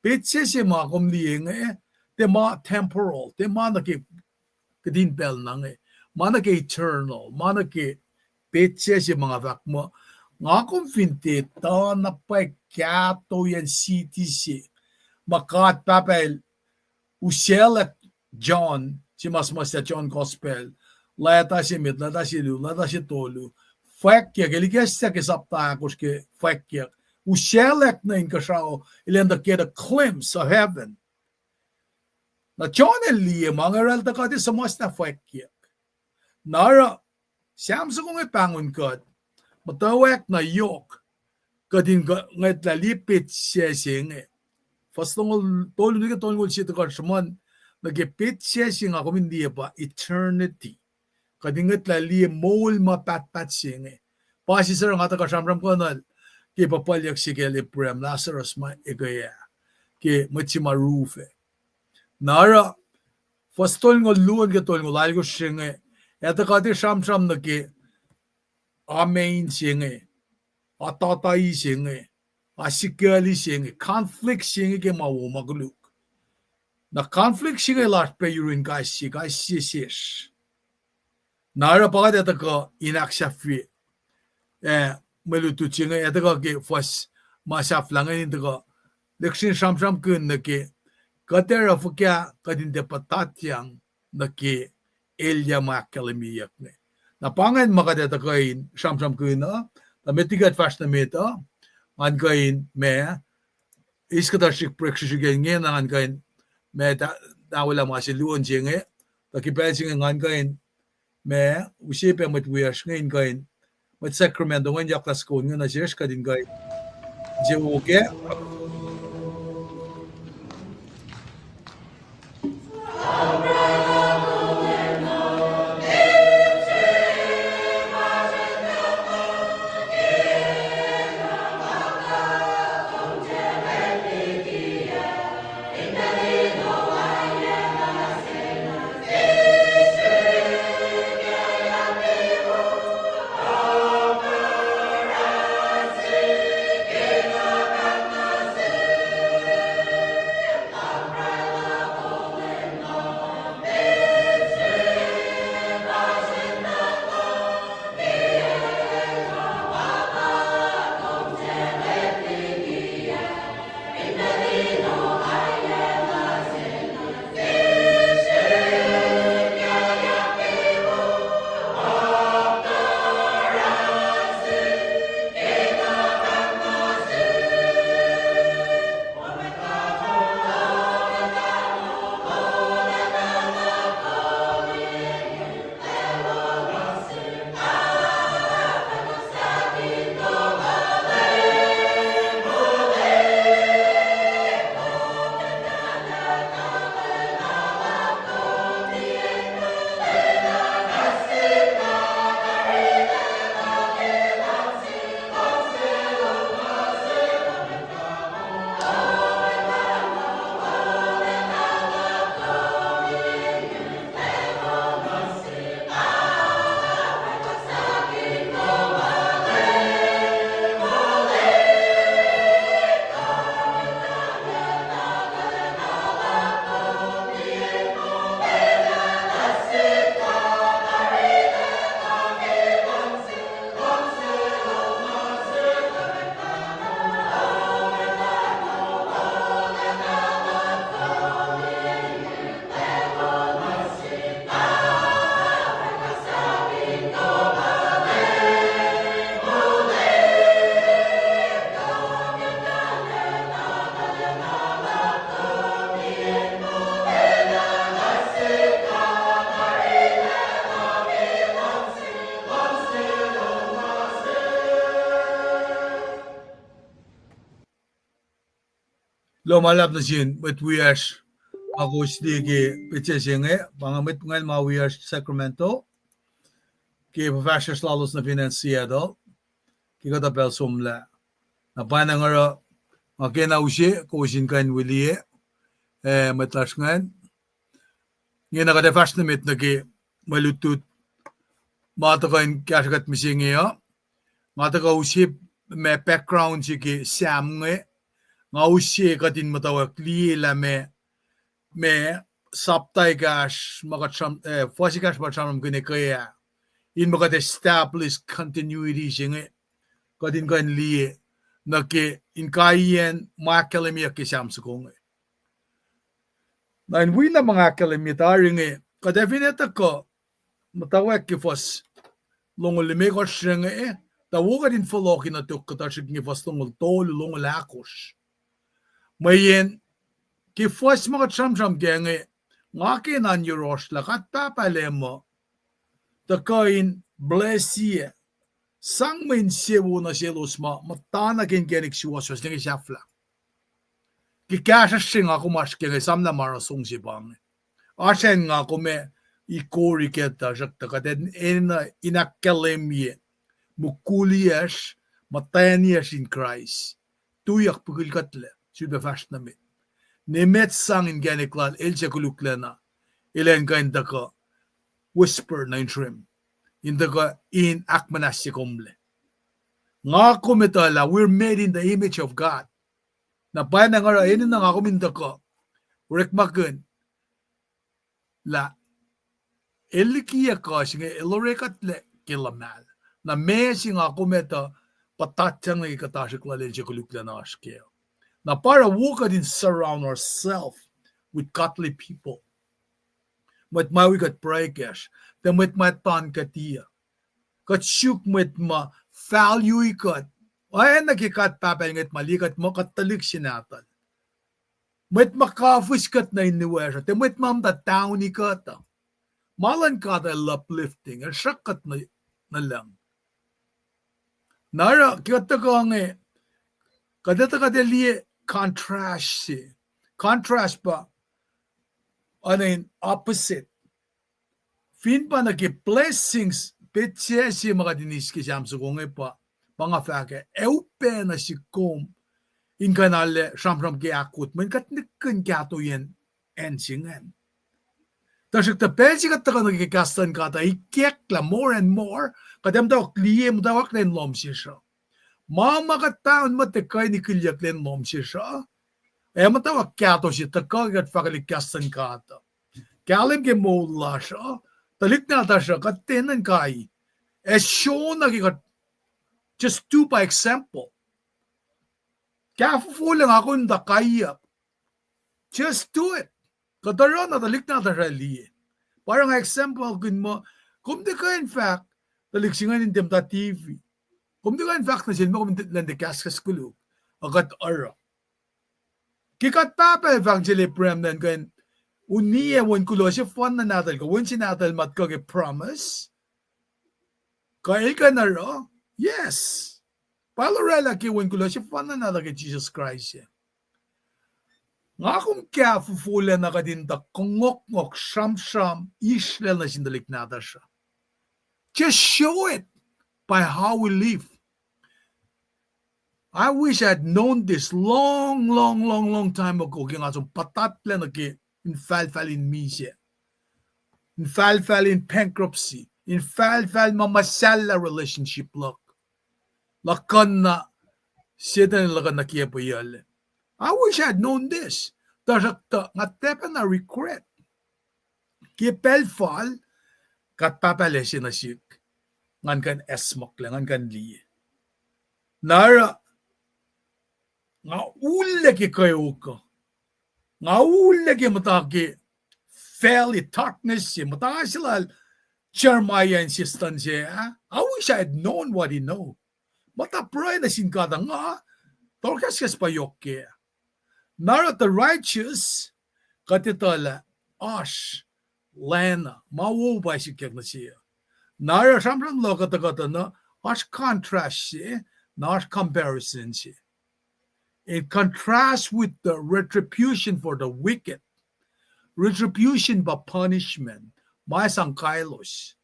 petsia se ma komli nge te ma temporal te ma na ke din bel nang ma na ke eternal ma na ke petsia se mga vakmo nga kom finte ta na pa kyato yan city se makat papel Ushelek John, si mas John Gospel, lata si mit, lata si lu, lata si tolu, fakya, kelikesta ke sapta koske fakya, Ushelek na inkasao, ilenda ke the glimpse of heaven. Na John liye, mga relta ka di sa mas na fakya. Nara, siyamsa kong ipangon kat, matawak na yok, kadin ngayt lalipit siya singe. Fastong tolu ni tolngol siya tukar saman nagepit siya nga kumindi pa eternity kadingat lali mol pahtpat siya pasi sir nga taka samram kanal ke papalyak siya ke prem Lazarus ma igaya ke machima rufe nara fastol ngol luon ke tolngol algo siya eta kati samsam na ke amen siya atatay siya asikali siya conflict siya ke mawo magluk na conflict siya last pa yurin kasi nara pa kada ka inaksafi malutu chinga edaga ke fas masaf langan indaga lekshin sham kun na ke katera fukya kadin de patatyang na ke elya makalamiyak ne na pangan makadeta kain sham kun na metigat fast na meta an kain me iskadashik prekshige ngen an kain me da wala masiluon jinge takipensing an kain me usipe mat wiash ngain kain mat Sacramento ngan yaklas ko nga na jesh kadin kain jewoke lo malap na sin but wiash ako sdige petchenge pangamit ngal ma wiash Sacramento ke Fahsr lalos na financiado ke kata pel somla na panangara makena ushe ko sin kan wilie matasngan ngena kada Fahsr mit na ke malutut mata kan kasgat misinge ya mata ka ushe me background ke samnge ngausie kadin matawak li la me saptai gash magacham fasigash bacham gune kaya in magat establish continuity singe kadin kan li na ke in kayen makalemi ke samsukong na in wina mga kalemi taringe kadefineta ko matawak ke fas longolime ko shrenge tawogadin folokin na tuk katashig ni fas longol tol longol akos mayen ki fos mga tram genge ngake nan yurosh lakat papalemo takain blessie sang main sewo na selos matana ken genik suwoswos ngi shafla ki kasha singa ko mas genge samna mara song si bang ashen nga ko me ikori keta jakta kaden inakkalemie mukulias matanias in Christ tuyak pugil katle Sübe Fahsr mit. Nemet sang in geniklan elche kuluklena. Ilen kain daka whisper na intrim. In daka in akmanasya komle. Nga kumitala, we're made in the image of God. Na pa na nga inin na nga kumindaka. Rekmakun. La Liki ka singa ilorekat le kilamal. Na me singa kumeta patatang na ikatashik lalin siya kulukla na ashkeo. Na para wuka din surround ourselves with godly people. Met mawi kat praikesh, the met matan katia. Kat syuk met ma value ikat. Ay nakikat papel ngat malikat mo katalik sinatan. Met makafus kat na iniwesa, te met mam ta town ikat. Malan ka ta uplifting, at syakat na lang. Nara kita ka nga, kadata ka liye contrast si. Contrast pa, ano yun, opposite. Fin pa blessings, petse si mga dinis ki siyam sa kong pa, mga fake, eupe na si kom, in kanale, siyam ki akut, men katnikin kato yan, ensingan. Tapos ta petse ka ta nagkikastan ka ta, ikek la more and more, kadam daw kliye mo daw aklen lom siya. Mama ka taon mo te kay ni kilyak len lom siya. Mo daw kato siya, ta kagat fakalikastan ka ta. Kalim ke mo la siya, talik na ta siya, katenan kay. Show na kikat, just do by example. Kafufulang ako yung kaya. Just do it. Katara na talik na ta siya liye. Parang example kun mo, kung di ka in fact, taliksingan yung temta TV. Kung di ka in fact na sila mo, kung landikas ka skulu, agat ara. Kikat papa evangelie prem nan kan, uniya wan kulo siya fun na natal ka, wan si natal mat ka promise, kail ka na ra? Yes. Palorela ki wan kulo siya fun na natal ka Jesus Christ siya. Nga kung kaya fufula na ka din ta kungok-ngok, sham-sham, Israel na sindalik nata siya. Just show it by how we live. I wish I had known this long time ago. Kaya nga song patatla na ki infalfal in misya. Infalfal in bankruptcy. Infalfal mamasala relationship look. Lakan na siya na lakan na kiya pa yale. I wish I had known this. Tarakta nga tepa na regret. Kipelfal katpapalesya na siyik. Ngan kan esmok lang, ngan kan liye. Nara nga ule ki kayo ko. Nga ule ki mataki fairly darkness siya. Mataki sila Jeremiah insistan siya. I wish I had known what he know. Matapray na sinkada nga. Torkas pa yoke. Nara the righteous, katitala, ash, lana, mawubay si kyak na siya. Nara samram lo katakata na, ash contrast siya, na ash comparison siya. In contrast with the retribution for the wicked, retribution by punishment, may sangkailos.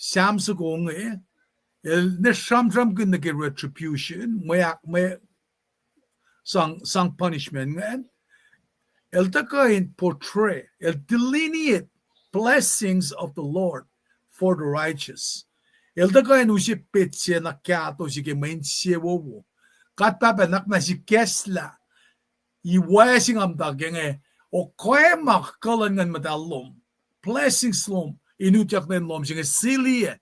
Samsa kong ne samram kun nagi retribution, may sang punishment ngayon, el takain portray, el delineate blessings of the Lord for the righteous. El takain usipit siya na kato sige main siwowo. Katpapanak na si Kesla, iwasing amtag yung o kaya makakalan nga madalom, blessings lom, inutyak na lom siya siliye.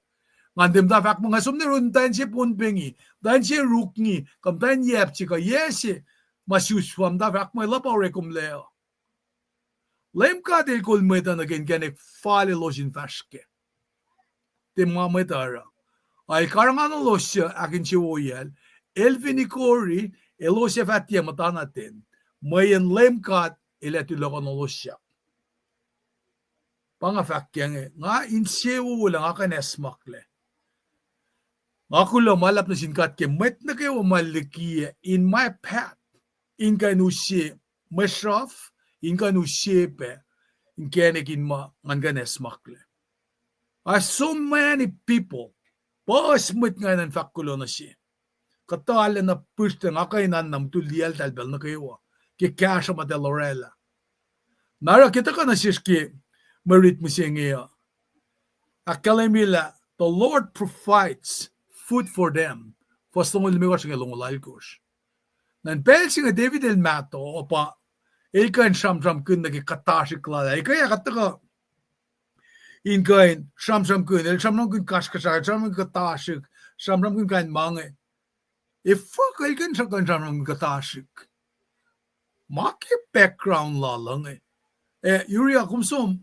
Ngandem da fak mga sumnirun tayo siya punbengi, tayo siya rukni, kam tayo yep siya yesi, masyuswam da fak mga lapaw rekum leo. Lem ka del kulmeta na gengenek fali losin faske. Tim mga metara. Ay karangan lo siya akin siya woyel, elvinikori, elo siya fatya matanatin, mayan lem kat, iletuloko na lo siya. Pangafakya nga insiyo wala nga kanesmakle. Ako lang malap na sinkat ke met na kayo maliki in my path. In kanusi mashraf, in kanusi pe, in kenekin ma manganesmakle. So many people, pas met nga ng fakulo na siya. Katala na pushta nga kayo nanam tuliyal talbel na kayo. Kikasya madelorela. Nara kita ka na siya ki merit mo siya ngayon. Akalamila, the Lord provides food for them. Fastong ulimiwas nga lungulalkos. Nan pel siya David el Mato, opa, ilkain siyam-siyam kun nagikatasik lala. Ikaya kataka, inkain siyam-siyam kun, siyam-siyam kun kaskasay, siyam-siyam kun katasik, siyam-siyam kun kain mange. If kail kan sa kan ng katashik. Maki background la lang Yuria kumsom.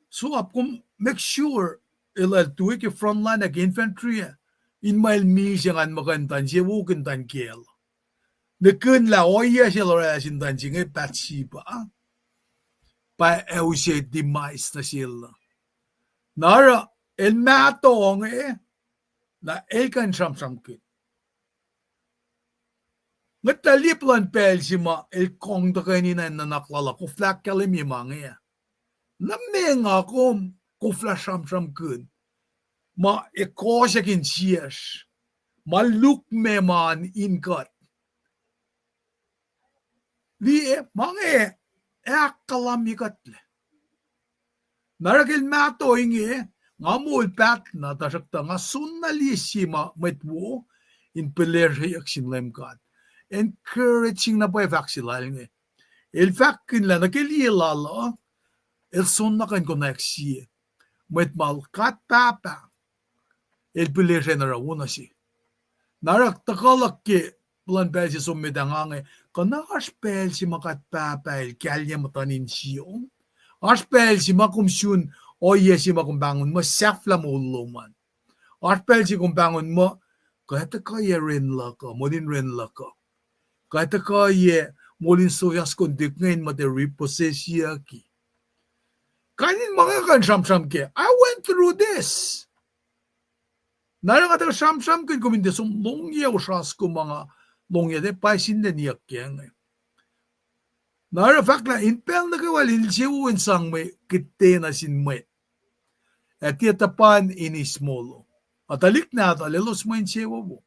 So kum make sure ilal tuik front line ag infantry in mail mi siyang makantan siya wukin tan kiel. Nekun la oya siya lora sin tan siya patsi ba. Pa siya demise na sila. Nara el matong na kan samkin. Ngetaliplan pel si ma el kong da kanina na naklala ko flak kalim yung mga Namenga ko flash kun. Ma ekosyakin siyas. Maluk me man inkat. Li mga akalam ikatle. Naragil mato ingi nga mul pat na tasakta nga sunalisima metwo in pelerhe yaksin lemkat. Encouraging na po vaxilal nge. El fakin la nakililala el sunna kan koneksi. Met malkat papa. El pelerhe na rawuna si. Narak takalak ke plan pel si sumidangange kana aspel si makat papa el kalya matanin siyong. Aspel si makumsyun o si makumbangon mo safla mo uluman. Aspel si kumbangon mo kahit kaya rin laka, molin rin laka. Kahit kaya molin soyas kondik ngayon mati repossess yaki. Kanin mga kan sam-sam ke, I went through this. Narang sam-sam kan kumindi sum longya usas ko mga longya de paisin de niyak kaya ngayon. Nara fakla impel na kawalil siya sang may kite na sin Mwet. At yatapan inismolo. At alik na at alelos mo in siya wo.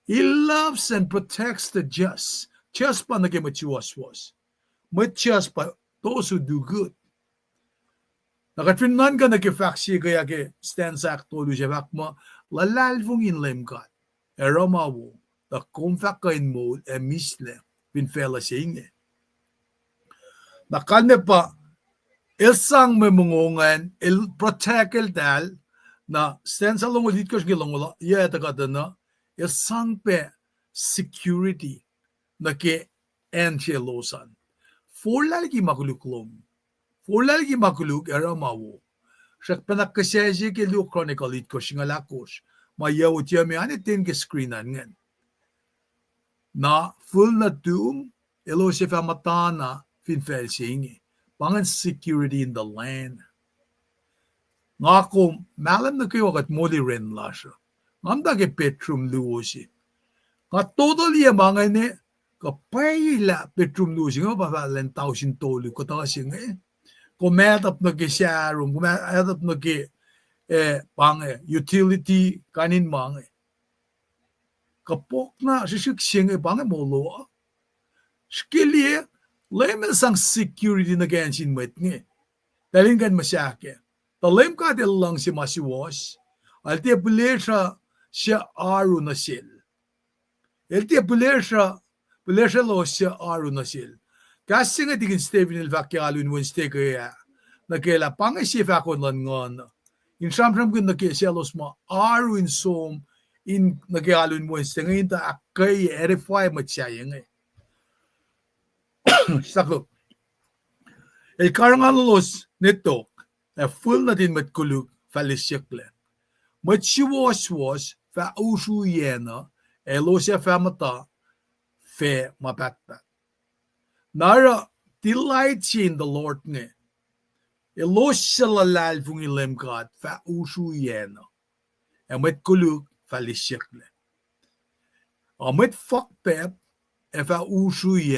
He loves and protects the just pa naging suwoswos. Just pa those who do good. Nakatrinan ka nagkifaksi kaya ke stansak tolu siya mo lalalvong inlem ka. Eroma wo, na kumfak kain mo misle pinfela siya inge. Nakane pa, ilsang may mungungan, il protect il dal, na stansa long ulit ko siya long yata ka na, ilsang pe security na ke enchelosan. Forlalgi makuluklom. Forlalgi makuluk erama wo. Siya panakasya ke Luke Chronicle it ko siya lakos. Mayaw tiya may anitin ke screenan ngan. Na full na doom, ilo siya matana, finfel siya pangan security in the land. Nga ko, malam na kayo kat muli rin la siya. Ngam ke petrum luo siya. Nga totally mga ni, kapayla petrum luo siya. Nga pa lentaw sin tolu ko taga siya nga kumetap na ke sharum, kumetap na ke utility kanin mga kapok na sisik siya nga mo loa. Skilye, lemon sang security na gansin Mwet nga. Dalhin kan masyake. Talim ka lang si masiwas. Alte bulesha siya aru na sil. Alte bulesha lo siya aru na sil. Kasi nga digin Stephen il-vakyalo in Wednesday kaya. Nagkala pangasif ako lang ngon. In samsam kun nagkasialos mo aru in som in nagkalo in Wednesday. Ngayon ta akay erify matsaya nga. Saklo. El karangalos nito full natin matkuluk falisikle. Suwohswohs fa usrui elos fa muta fe pahtpat. Nara delight in the Lord nga. Elos lalal fung ilemkat fa usrui matkuluk falisikle. Met pahtpat fa usrui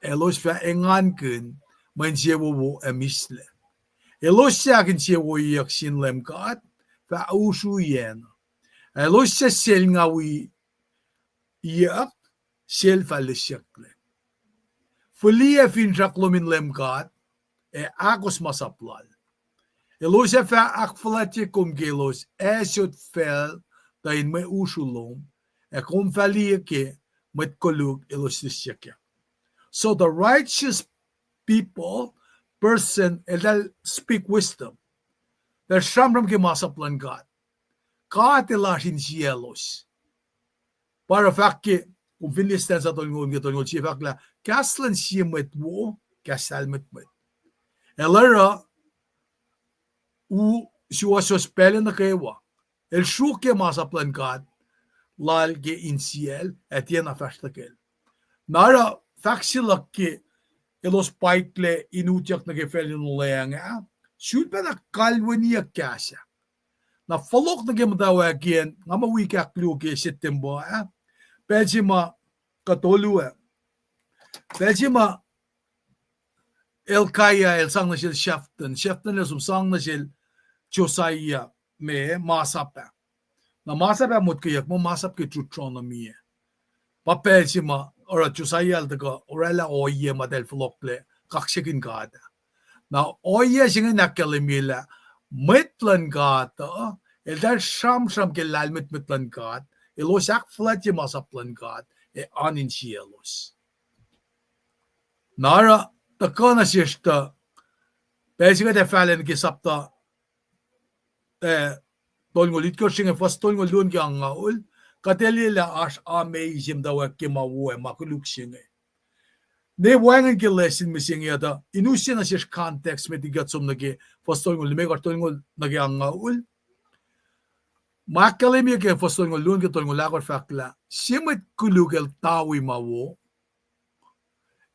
elos fa engan kun man siya wo misle. Elos siya kin siya wo yaksin lemkat fa usrui elos siya sel nga wi yak sel falisikle. Fulia finjaklomin lemkat akos masaplal. Elos siya fa akfalatikum gelos esot fel dahin may usulom kung falia ke matkuluk elos siya kya. So the righteous person, they'll speak wisdom. They're shamram ke masaplan God. God elahin cielos. para fakki kung finlisten sa tolngon chi fakla kaslan simet wo kasalmet met elara u suwoswos pele na kewa el shuke masaplan kat lal ge insiel etiena fashtakel nara faksilakki elos paitle inutyak na gefelin leanga should be na kalwania kasha na falok na gemdawa again ngama wika kluke September Pejima katolua Pejima el kaya el sang na sil Shafton el sang na sil Josiah me masapa na masapa mot kayak mo masap ke Deuteronomy pa Pejima ora Josiah el daga orala oye madel flokle kaksekin gada na oye singin nakalimila metlan gata el dar sham ke lalmet metlan gata elosak flatje masaplan gata anin cielos. Nara takana sista basiga de falen ki sapta tolngolit ko singa fast tolngolun ki angaul katelila as amazing dawa ki mawo makuluk singa. Ne wangen ki lesson misinga da inusin as context med digatsum nage fast tolngol me tolngol nage angaul Makalemi ke fosol ngolun ke tol ngolakor fakla simet kulugel tawi mawo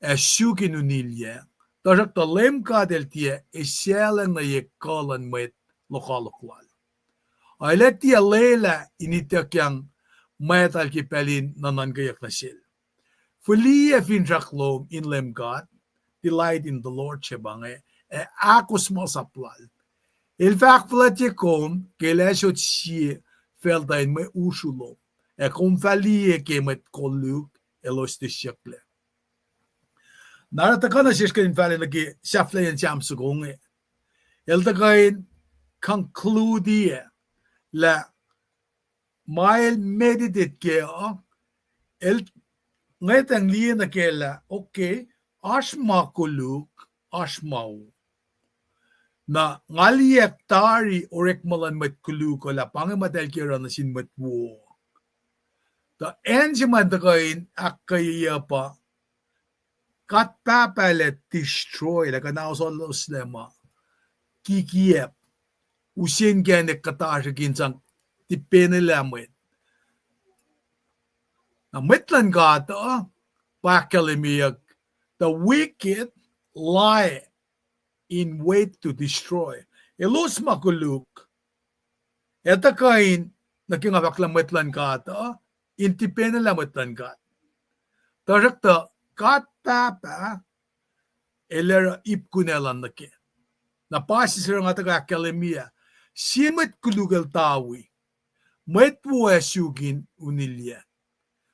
shuki nunilye tajak talem ka del tie eselen na ye kolan met lokalokwal ailet tie lela initakyang metal ki pelin nanan kayak nasil fulie fin raklom in lem God delight in the Lord chebange akos mo saplal il fakflat kom kelesot si feldain me usulo kom falie ke met koluk elos de shakle nara takana shiskin falen ke shafle en chamsugonge el takain conclude la mail meditate ke el ngetang liena ke la okay ashma koluk ashmau na ngaliek tari orek malan met kulu ko la pangamadel kira na sin met wo the enzyme kain akaya pa kat papalet destroy la kana so slema kikiep usin gane katar ginsang tipene lamet na metlan gata pakalemiak the wicked lie in wait to destroy. Elos makuluk. Eta kain nakingabaklang metlan kata, intipena la metlan kat. Tarakta kat papa elera ipkunelan nake. Napasi sira nga taga akalemia. Simet kulugal tawi. Metwo esyugin unilya.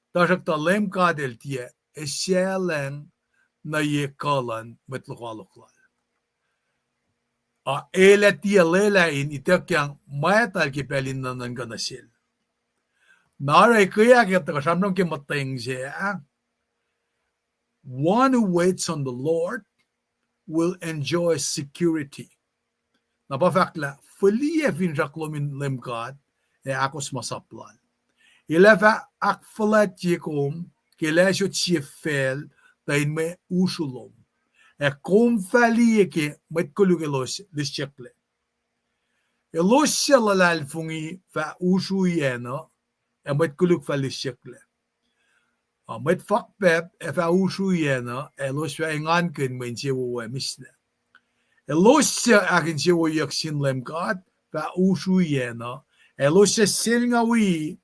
Tarakta lem kadel tia esyelen na ye kalan metlokalokla. Tia lela in itakyang mayatal ki pelin na nanganasil. Naray kaya kita kasamnang ki mateng siya. One who waits on the Lord will enjoy security. Napafakla, fulia vinraklomin lemkat akos masaplan. Ileva akfalat yikom kilesyo tsifel dahin me usulom. Kom falie ke met kulugelos lischekle. Elos lalal fungi fa usrui met kulug fa lischekle. Met pahtpat fa usrui elos fa ingan ken men sewo misle. Elos akin sewo yaksin lemkat fa usrui elos selngawi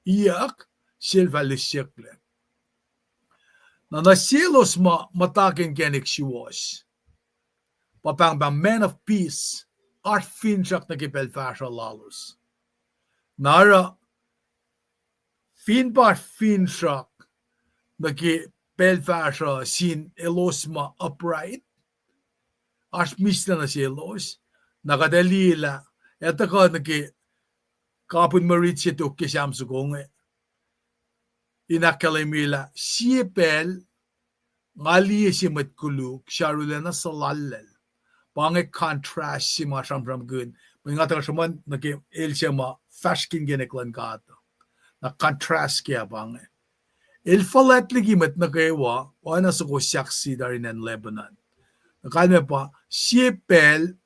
yak silfa lischekle. Na nasilos matakin kenik Suwohswohs. Papang bang man of peace art finchak na kipel Fahsr lalos. Nara finbar finchak na kipel Fahsr sin elos upright. Art misla na si elos. Nakadalila. Eta ka na kapun maritsi to kisam sugonge. Inakalimila siepel ngali si matkuluk sharulena salalel pange contrast si masam gun mengatakan seman nake el sema fashkin geneklan kata na contrast kaya bang il falet ligi met na kaywa o na sa ko shaksi darin en Lebanon nakalme pa siepel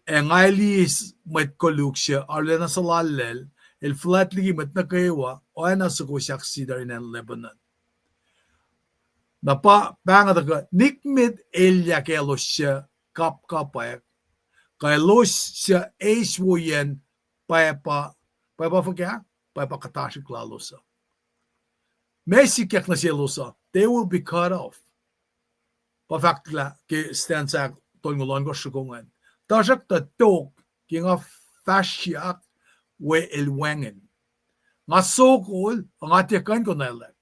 engailis met koluksya arle na sa lalel il falet ligi met na kaywa o na sa ko shaksi darin en Lebanon na pa banga da nikmit elya kelos siya kap kapayak kay los siya eiswoyen pa fakya pa katashik lalosa Messi kek na siya they will be cut off pa faktla ke stansak tolngolon ko shukongan tajak ta tok ki nga fasyak we elwengen nga sokol ang atikan ko nalek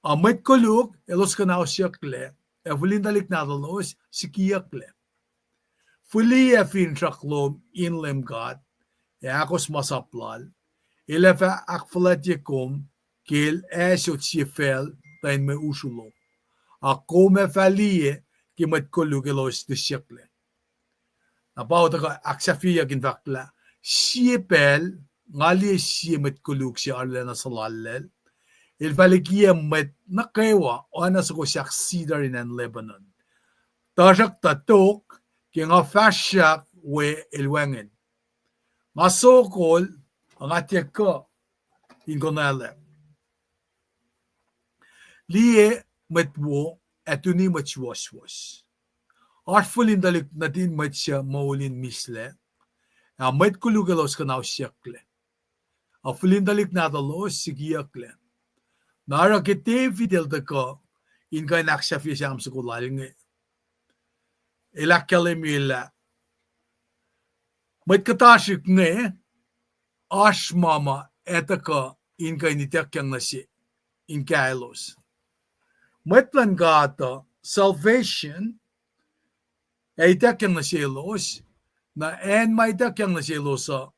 Amet koluk elos kanao siyakle evulindalik nadalos sikiyakle Fuli fin traklom inlem god akos masaplal Elefa akfalat yekom kil esot sifel tain me usulo. Ako me falie ki met koluk elos de siyakle. Nabaw taka aksafiya ginvakla sipel ngali siya met koluk siya arle na salalel. Il valikia met nakewa o na sa ko shaksi darin en Lebanon. Tajak tatok ki nga fasyak we ilwengen. Nga sokol ang atyak ko ingonale. Liye metwo etuni met suwoswos. Artfulin dalik natin met siya maulin misle. Met kulugalos ka na siyakle. Artfulin dalik nadalos sigiyakle. Nara kete fidel da ko in ka naksafi siyam sa kulaling ilakalimila. Mat katashik ne ash mama etaka in ka nitakyang nasi in kailos. Matlan gata salvation ay itakyang nasi los na en may itakyang nasi losa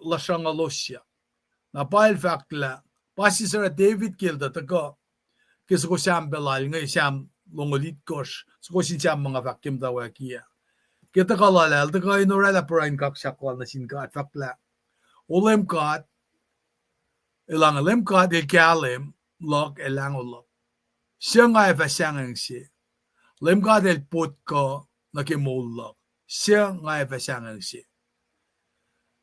lasang alosya. Na pail fakla Pasi sara David kilda taga kisa ko siyam belal ngay siyam longolit kosh so ko siyam mga vacuum dawa kiya kita kalalal taga inorala parain kak shakwal na sinkat fakla ulem kat ilang ulem kat ilkalem lok elang ulok siya nga efasyangang siya lem kat il put ko nakimulok siya nga efasyangang siya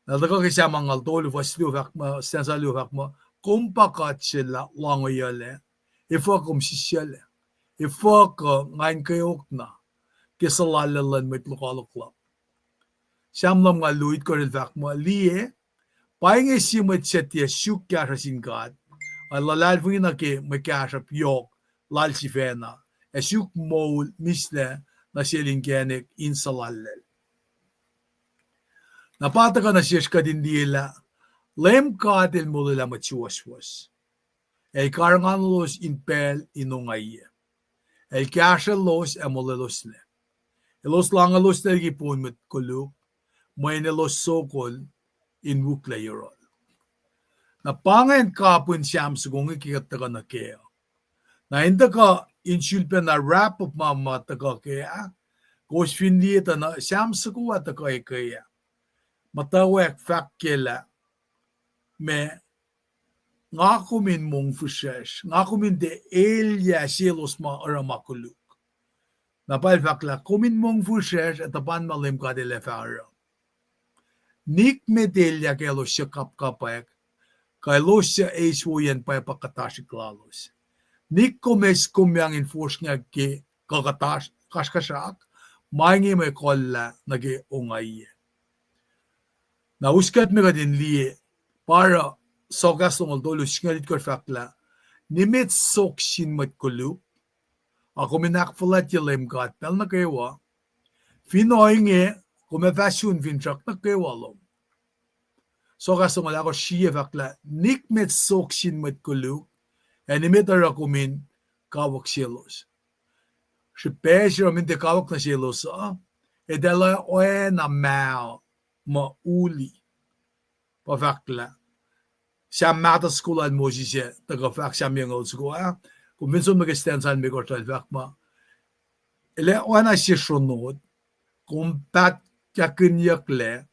naltaga kisya mga tolu faslu fakma stensalu fakma kumpakat sila langoyale, ifakum sisyale, ifaka ngayon kayok na, kisalalalan met lokaloklap. Siyamlam nga luit ko rin fakma, liye, pahingi simet setya syuk kya singkat, alalvin na ke makasap yok, lal si fena, syuk mol misle na silingkenek insalalal. Napataka na siya ka din dila, Lem kadil mulila mat suwoswos. El karangan los impel inungay. El kasha los emulilos le. Elos lang los tergipun met kuluk. May nelos sokol in wukla yorol. Napangan kapun siyam sugong ikikataga na kaya. Na hindi ka insulpe na wrap up mama taga kaya. Kos finlita na siyam suguwa taga kaya. Matawek fakela. Me ngakumin mong fushesh, ngakumin de elya silos ma aramakuluk. Napal fakla, kumin mong fushesh at apan malim ka de lefara. Nik medelya kay los siya kapkapayag, kay los siya eiswoyen pa pakatashik lalos. Nik kumes kumyang enforce nga ki kakatash, kaskasak, mayngi may kolla nagi ungay. Nauskat me ka din liye, para sogas tungol singalit ko fakla nimit sokshin mat kuluk ako minakfalat yalem gat pel na kaywa finoy nge kumefasyon vintrak na kaywa lom sogas tungol ako siya fakla nikmet sokshin mat kuluk nimit arakumin kawak silos si pesyo min de kawak na silos edala oe na mao mauli pa fakla Siya mata skolan mo siya taga fak siya miyang old school kung minsan mag-estensan may kortal fak ma ele wana siya shunod kung pat kakinyak le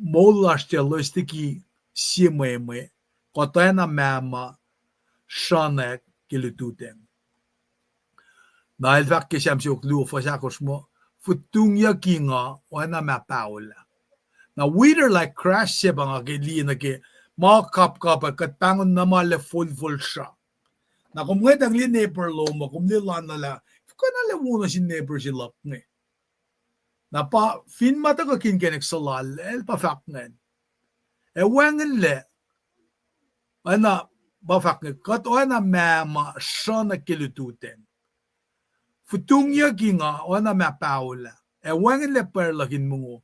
molas siya lostiki siememe kotena mama shanek kilututen. Na el vak kesam siok lu fasakosmo futungia kinga wana ma paula. Na wither like crash sebanga ke lina ke ma kap kat pangon na male full sha. Na kumwet ang li neighbor lo mo kumli lana la kana le muna si neighbor si lap ne. Na pa fin mata ka kinkenek salal el pa faknen. E wangen le ana ba fakne kat wana mama shana kilututen. Futungia kinga wana ma paula. E wangen le perlakin mungo.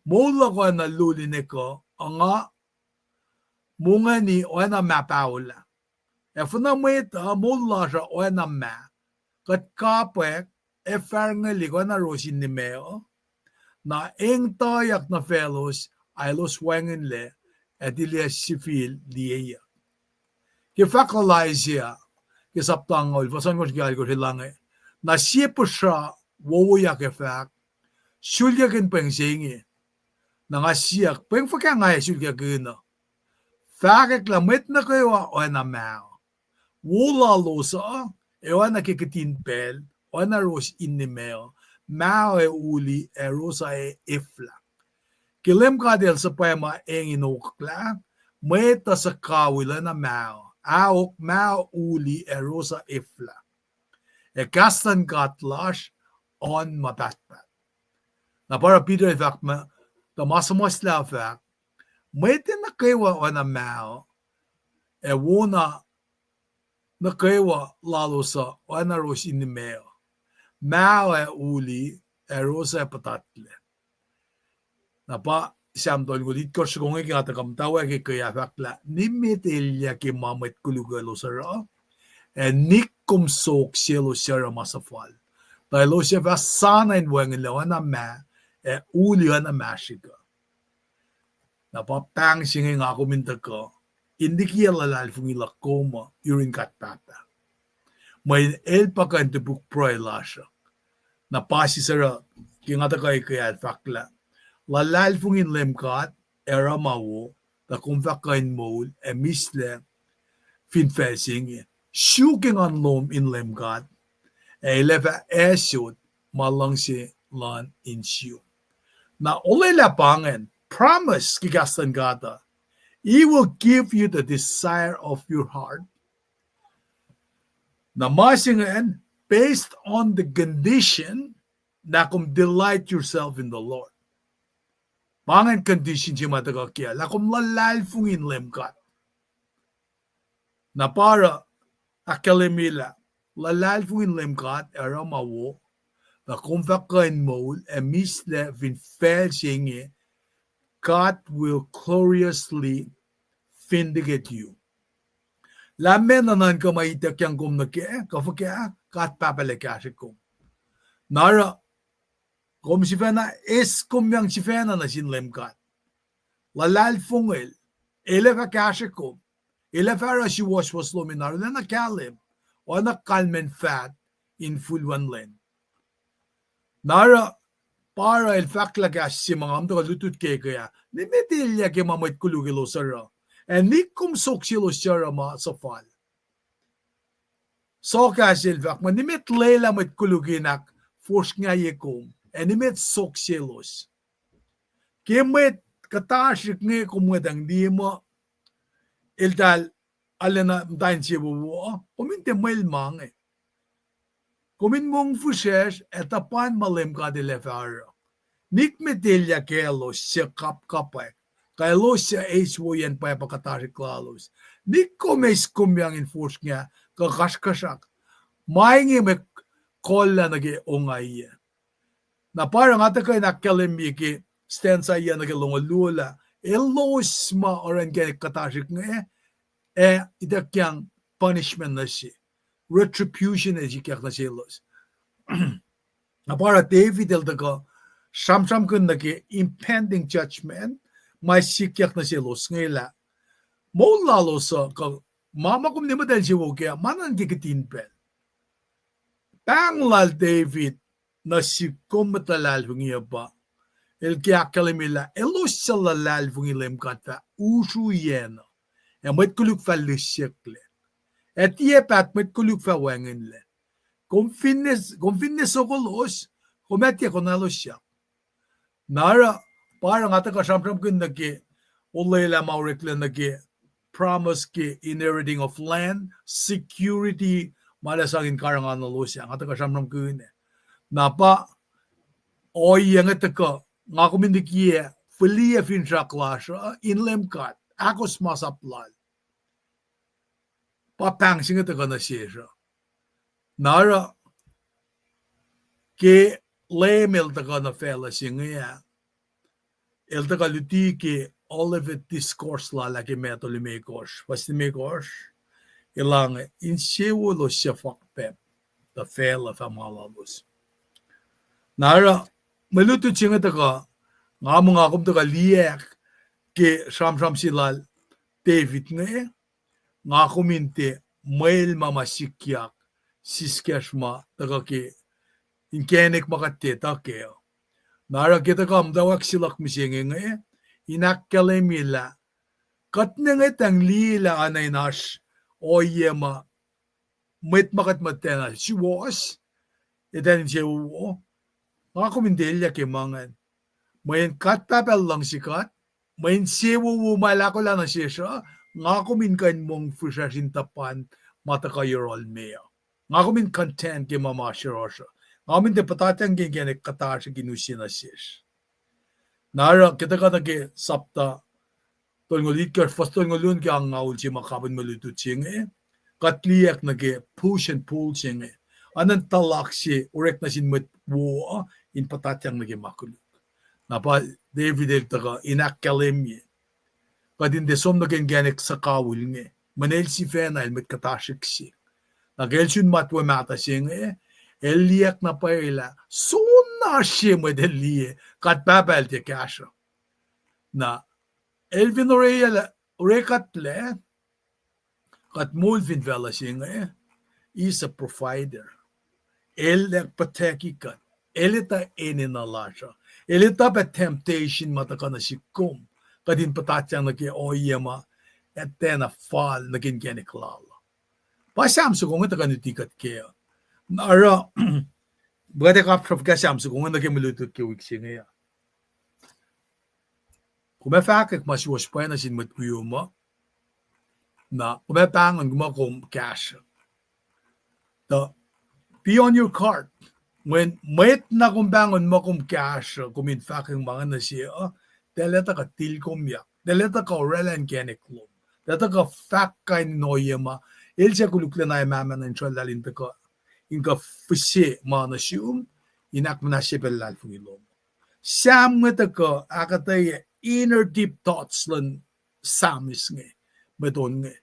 Mola ko na luline ko anga munga ni wana ma paula. E funa mweta mola sa wana ma kat kapek e ferngali ko na rosin ni meo na eng tayak na fellows ay los wangen le et ilia sifil liya. Ke fakalaisia ke saptangol fasan ko siya ko silange na siya siya woya ke fak sulya ken pengsingi na nga siyak peng fakya nga sulya gena fakek la met na kayo o na mao wala losa e wana ke kitin pel wana ros inni meo mao e uli e rosa e ifla kilem ka del sa pema eng inokla meta sa kawila na mao aok mao uli e rosa ifla e kastan katlash on pahtpat na para Peter fakma the masamos la fak mete na kaywa wana mao e wona na kaywa lalo sa wana ros inni meo mao e uli e rosa e patatle na pa siam tol gulit ko sa kung ikata kamtawa ke kaya fakla nimetelya ke mamet kulugalo sara e nikum sok sielo sara masafal taylo siya fasana in wangin lawan na ma e uli na mashika na pa pang singi nga kuminta ko hindi kiya lalal fungila koma urin katpata may el pa kan tubuk proy lasha na pasi sara kingata kaya fakla lalal fungin lemkat era mawo da kumfakain mol e misle finfelsing shuking on lom in lemkat e leva esot malang si lan in shu na ole lapangen promise kigastan gata he will give you the desire of your heart na masingen based on the condition na kum delight yourself in the Lord pangan condition si matagakya la kum lalal fungin lemkat na para akalemila lalal fungin lemkat era mawo na kumfakain mol e misle vin felsinge God will gloriously vindicate you. Lamen nanan ka maitak yang kum na ke kafakya kat papalekasikum. Nara kum si fena es kum yang si fena na sinlemkat. Lalal fungel eleva kasikum. Eleva suwohswohs luminar na kalim o na kalmen fat in full one len. Nara para el fakla gas si mga amto kalutut ke kaya ni metilya ke mamait kulugilo sara and ni kum soksilo sara ma sa fal so kasil fak man ni met lela met kuluginak force nga yekum and ni met soksilos ke met katashik nge kumwedang di mo el dal alena mtain si buwo kuminte mail mang Kumin mong fushesh etapan malem ka de lefara. Nik metelya kelos siya kapay. Kailos siya eiswoyen pa pakatari klalos. Nik kumes kumyang enforce niya kakashkasak. Maingi me kolla nage ongay. Na parang ata kayo nakalemi ki stensa iya nage longolula. Elos ma oran kaya katasik nga itakyang punishment na siya. Retribution is ikyak na silos. Na para David eldaga samsam kun nagi impending judgment may sikyak na silos ngayla. Mo lalo sa mama kum ni madal siwo kaya manan gikitinpel. Panglal David na sikum matalal hungiya ba el kiakkalimilla elossalla lälvungilem katva usruiena. Ja met kuluk fallissekle. Et iepät met kuluk fawangenle. Konfinnes okolos, kometja konalosya. Nara, parang ataka samsam kundaki, ulayla maureklendaki, promise ki inheriting of land, security, malasagin karanganolosya. Ataka samsam kunde. Napa, oy yang ataka, ngakumindikie, filia finshaklasha, inlemkat, akos masaplal. Papang singa ataka na siya. Nara, ke lem el taka na fela singa el taka luti ke olivet discourse la ke meto limekos pasti mekos ilang in sewo lo pahtpat the fela famalalus nara melutu singa taka ngamu ngakum taka liek ke sham silal David ngakuminte mail mama sikyak siskeshma taka ke inkenek makateta keo. Nara kita kam dawak silak misingenge inakkalemila katnengetang lila anay nash oyema met makat matena suwohswohs eden jewo ngako mindelya ke mangan main katapel lang sikat main sewo malako lang na siya ngako min kan mong fushasin tapan matakayurol mea ngako min content ke mama shirosha Amin de patatang gene katar ginusina sis. Nara kita kata ke sapta tolngolit ke first tolngolun ke ang ngaul si makabon malutu chinge katliak na ke push and pull chinge anan talak si urek na sin met wo in patatang na ke makuluk. Napa David el taka inakkalemi kadin de som na gene sakawul nge manel si fena el met katashik si. Nagelsun matwa mata chinge Eliak na paila, suna shime de lie, kat babel te kasha. Na, elvin urekatle, kat mulvin vela singa, is a provider. Elek patekikat, elita eninalaja, elita pa temptation matakana sikum, kadin patatyang naki oyema, etena fal naging geniklala. Pasam sa kung ito kanutikat kaya. Nara, bagay kapsaf ka siyam sa kung ano kimalutut kiwik siya ngayon. Kung may fakik masuwas pa na sinmatkuyo mo, na kung may pangan gumakom cash. Be on your card. When Mwet na kung bangon mo kung cash, kung in fact yung mga na siya, deleta ka tilkom yak, deleta ka orelan geniklom, deleta ka fact kain noyema, ilsiya kulukla na yung mama ng cholalin ka, inka fise manasium inak manasipel lalfungilom. Sam ngetaka akatay inner deep thoughts lan samis nge beton nge.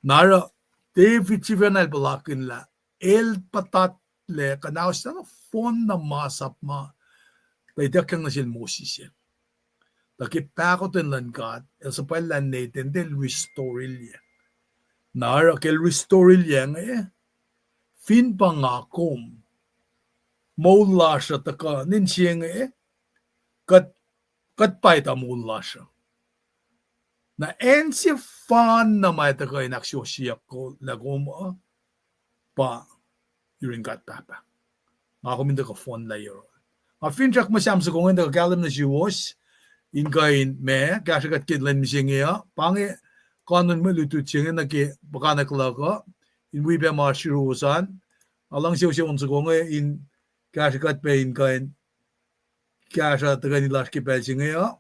Nara David sivenal balakin la el patat le kanaus na fon na masap ma taidakang na sil Moses yan. Takipakotin lan God el sapal lan natin del restore ilya. Nara kel restore ilya nge fin pangakom mula siya taka ninsiyeng kat paita mula siya na ensi fan na may taka inaksiyosiyak ko lagom pa yuring kat papa ngakominda ka fon layer fin siyak masyam sa kong ka kalam na suwohswohs in kain me kasi kat kidlan misingya pangi kanon mo lututsinga na ki bakanaklaka in wibe ma shirusan alang siya unsa ko nga in kasha kat pa in kain kasha taga ni laski pelsi nga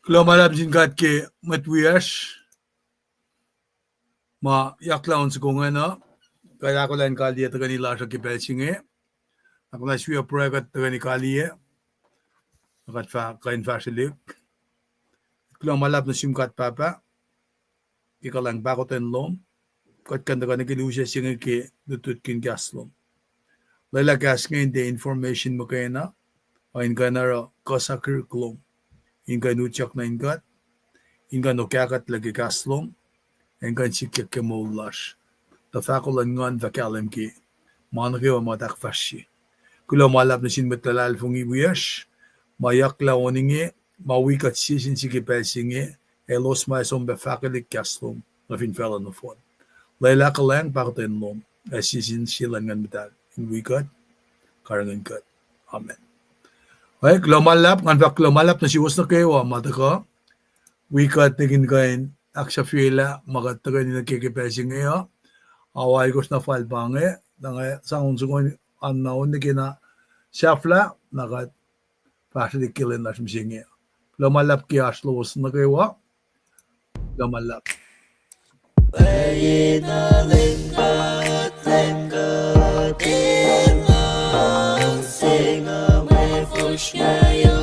Klomalab jin gat ke matwiyash ma yaklaon sa kung ano kaya ko lang kaliya taga nila sa kipelsinge ako na siya pragat taga ni kaliya nakat fa kain fasilik klomalab na simkat papa ikalang bakoten lom kat kan taga nagilusya singe ke dutut kin gaslom lala gas ngayon the information mo kaya na ayin ka na kasakir klom inga nutyak na ingat inga no kakat lagi gaslom inga sikyak ke moulash the fakulan ngan vakalem ki manake wa matak fashi kulo malap na sin metalal fungi wiyash mayakla oninge mawikat sisin sige pelsinge elos ma som befakalik gaslom na finfela no fon layla kalang pakoten lom sisin silan ngan metal in wikat karangan kat amen. Ay, klomalap, ngan klomalap na siwas na kayo, mataka. Wikat naging kain, aksya fila, magataga ni nagkikipesing iyo. Away ko na falbange, nangay sangon sungon anaon ni kina siyafla, nakat pasli kilin na simsing iyo. Klomalap kaya Suwohswohs na kayo, klomalap. Bayina lingkat lingkat Singa may fush ngayon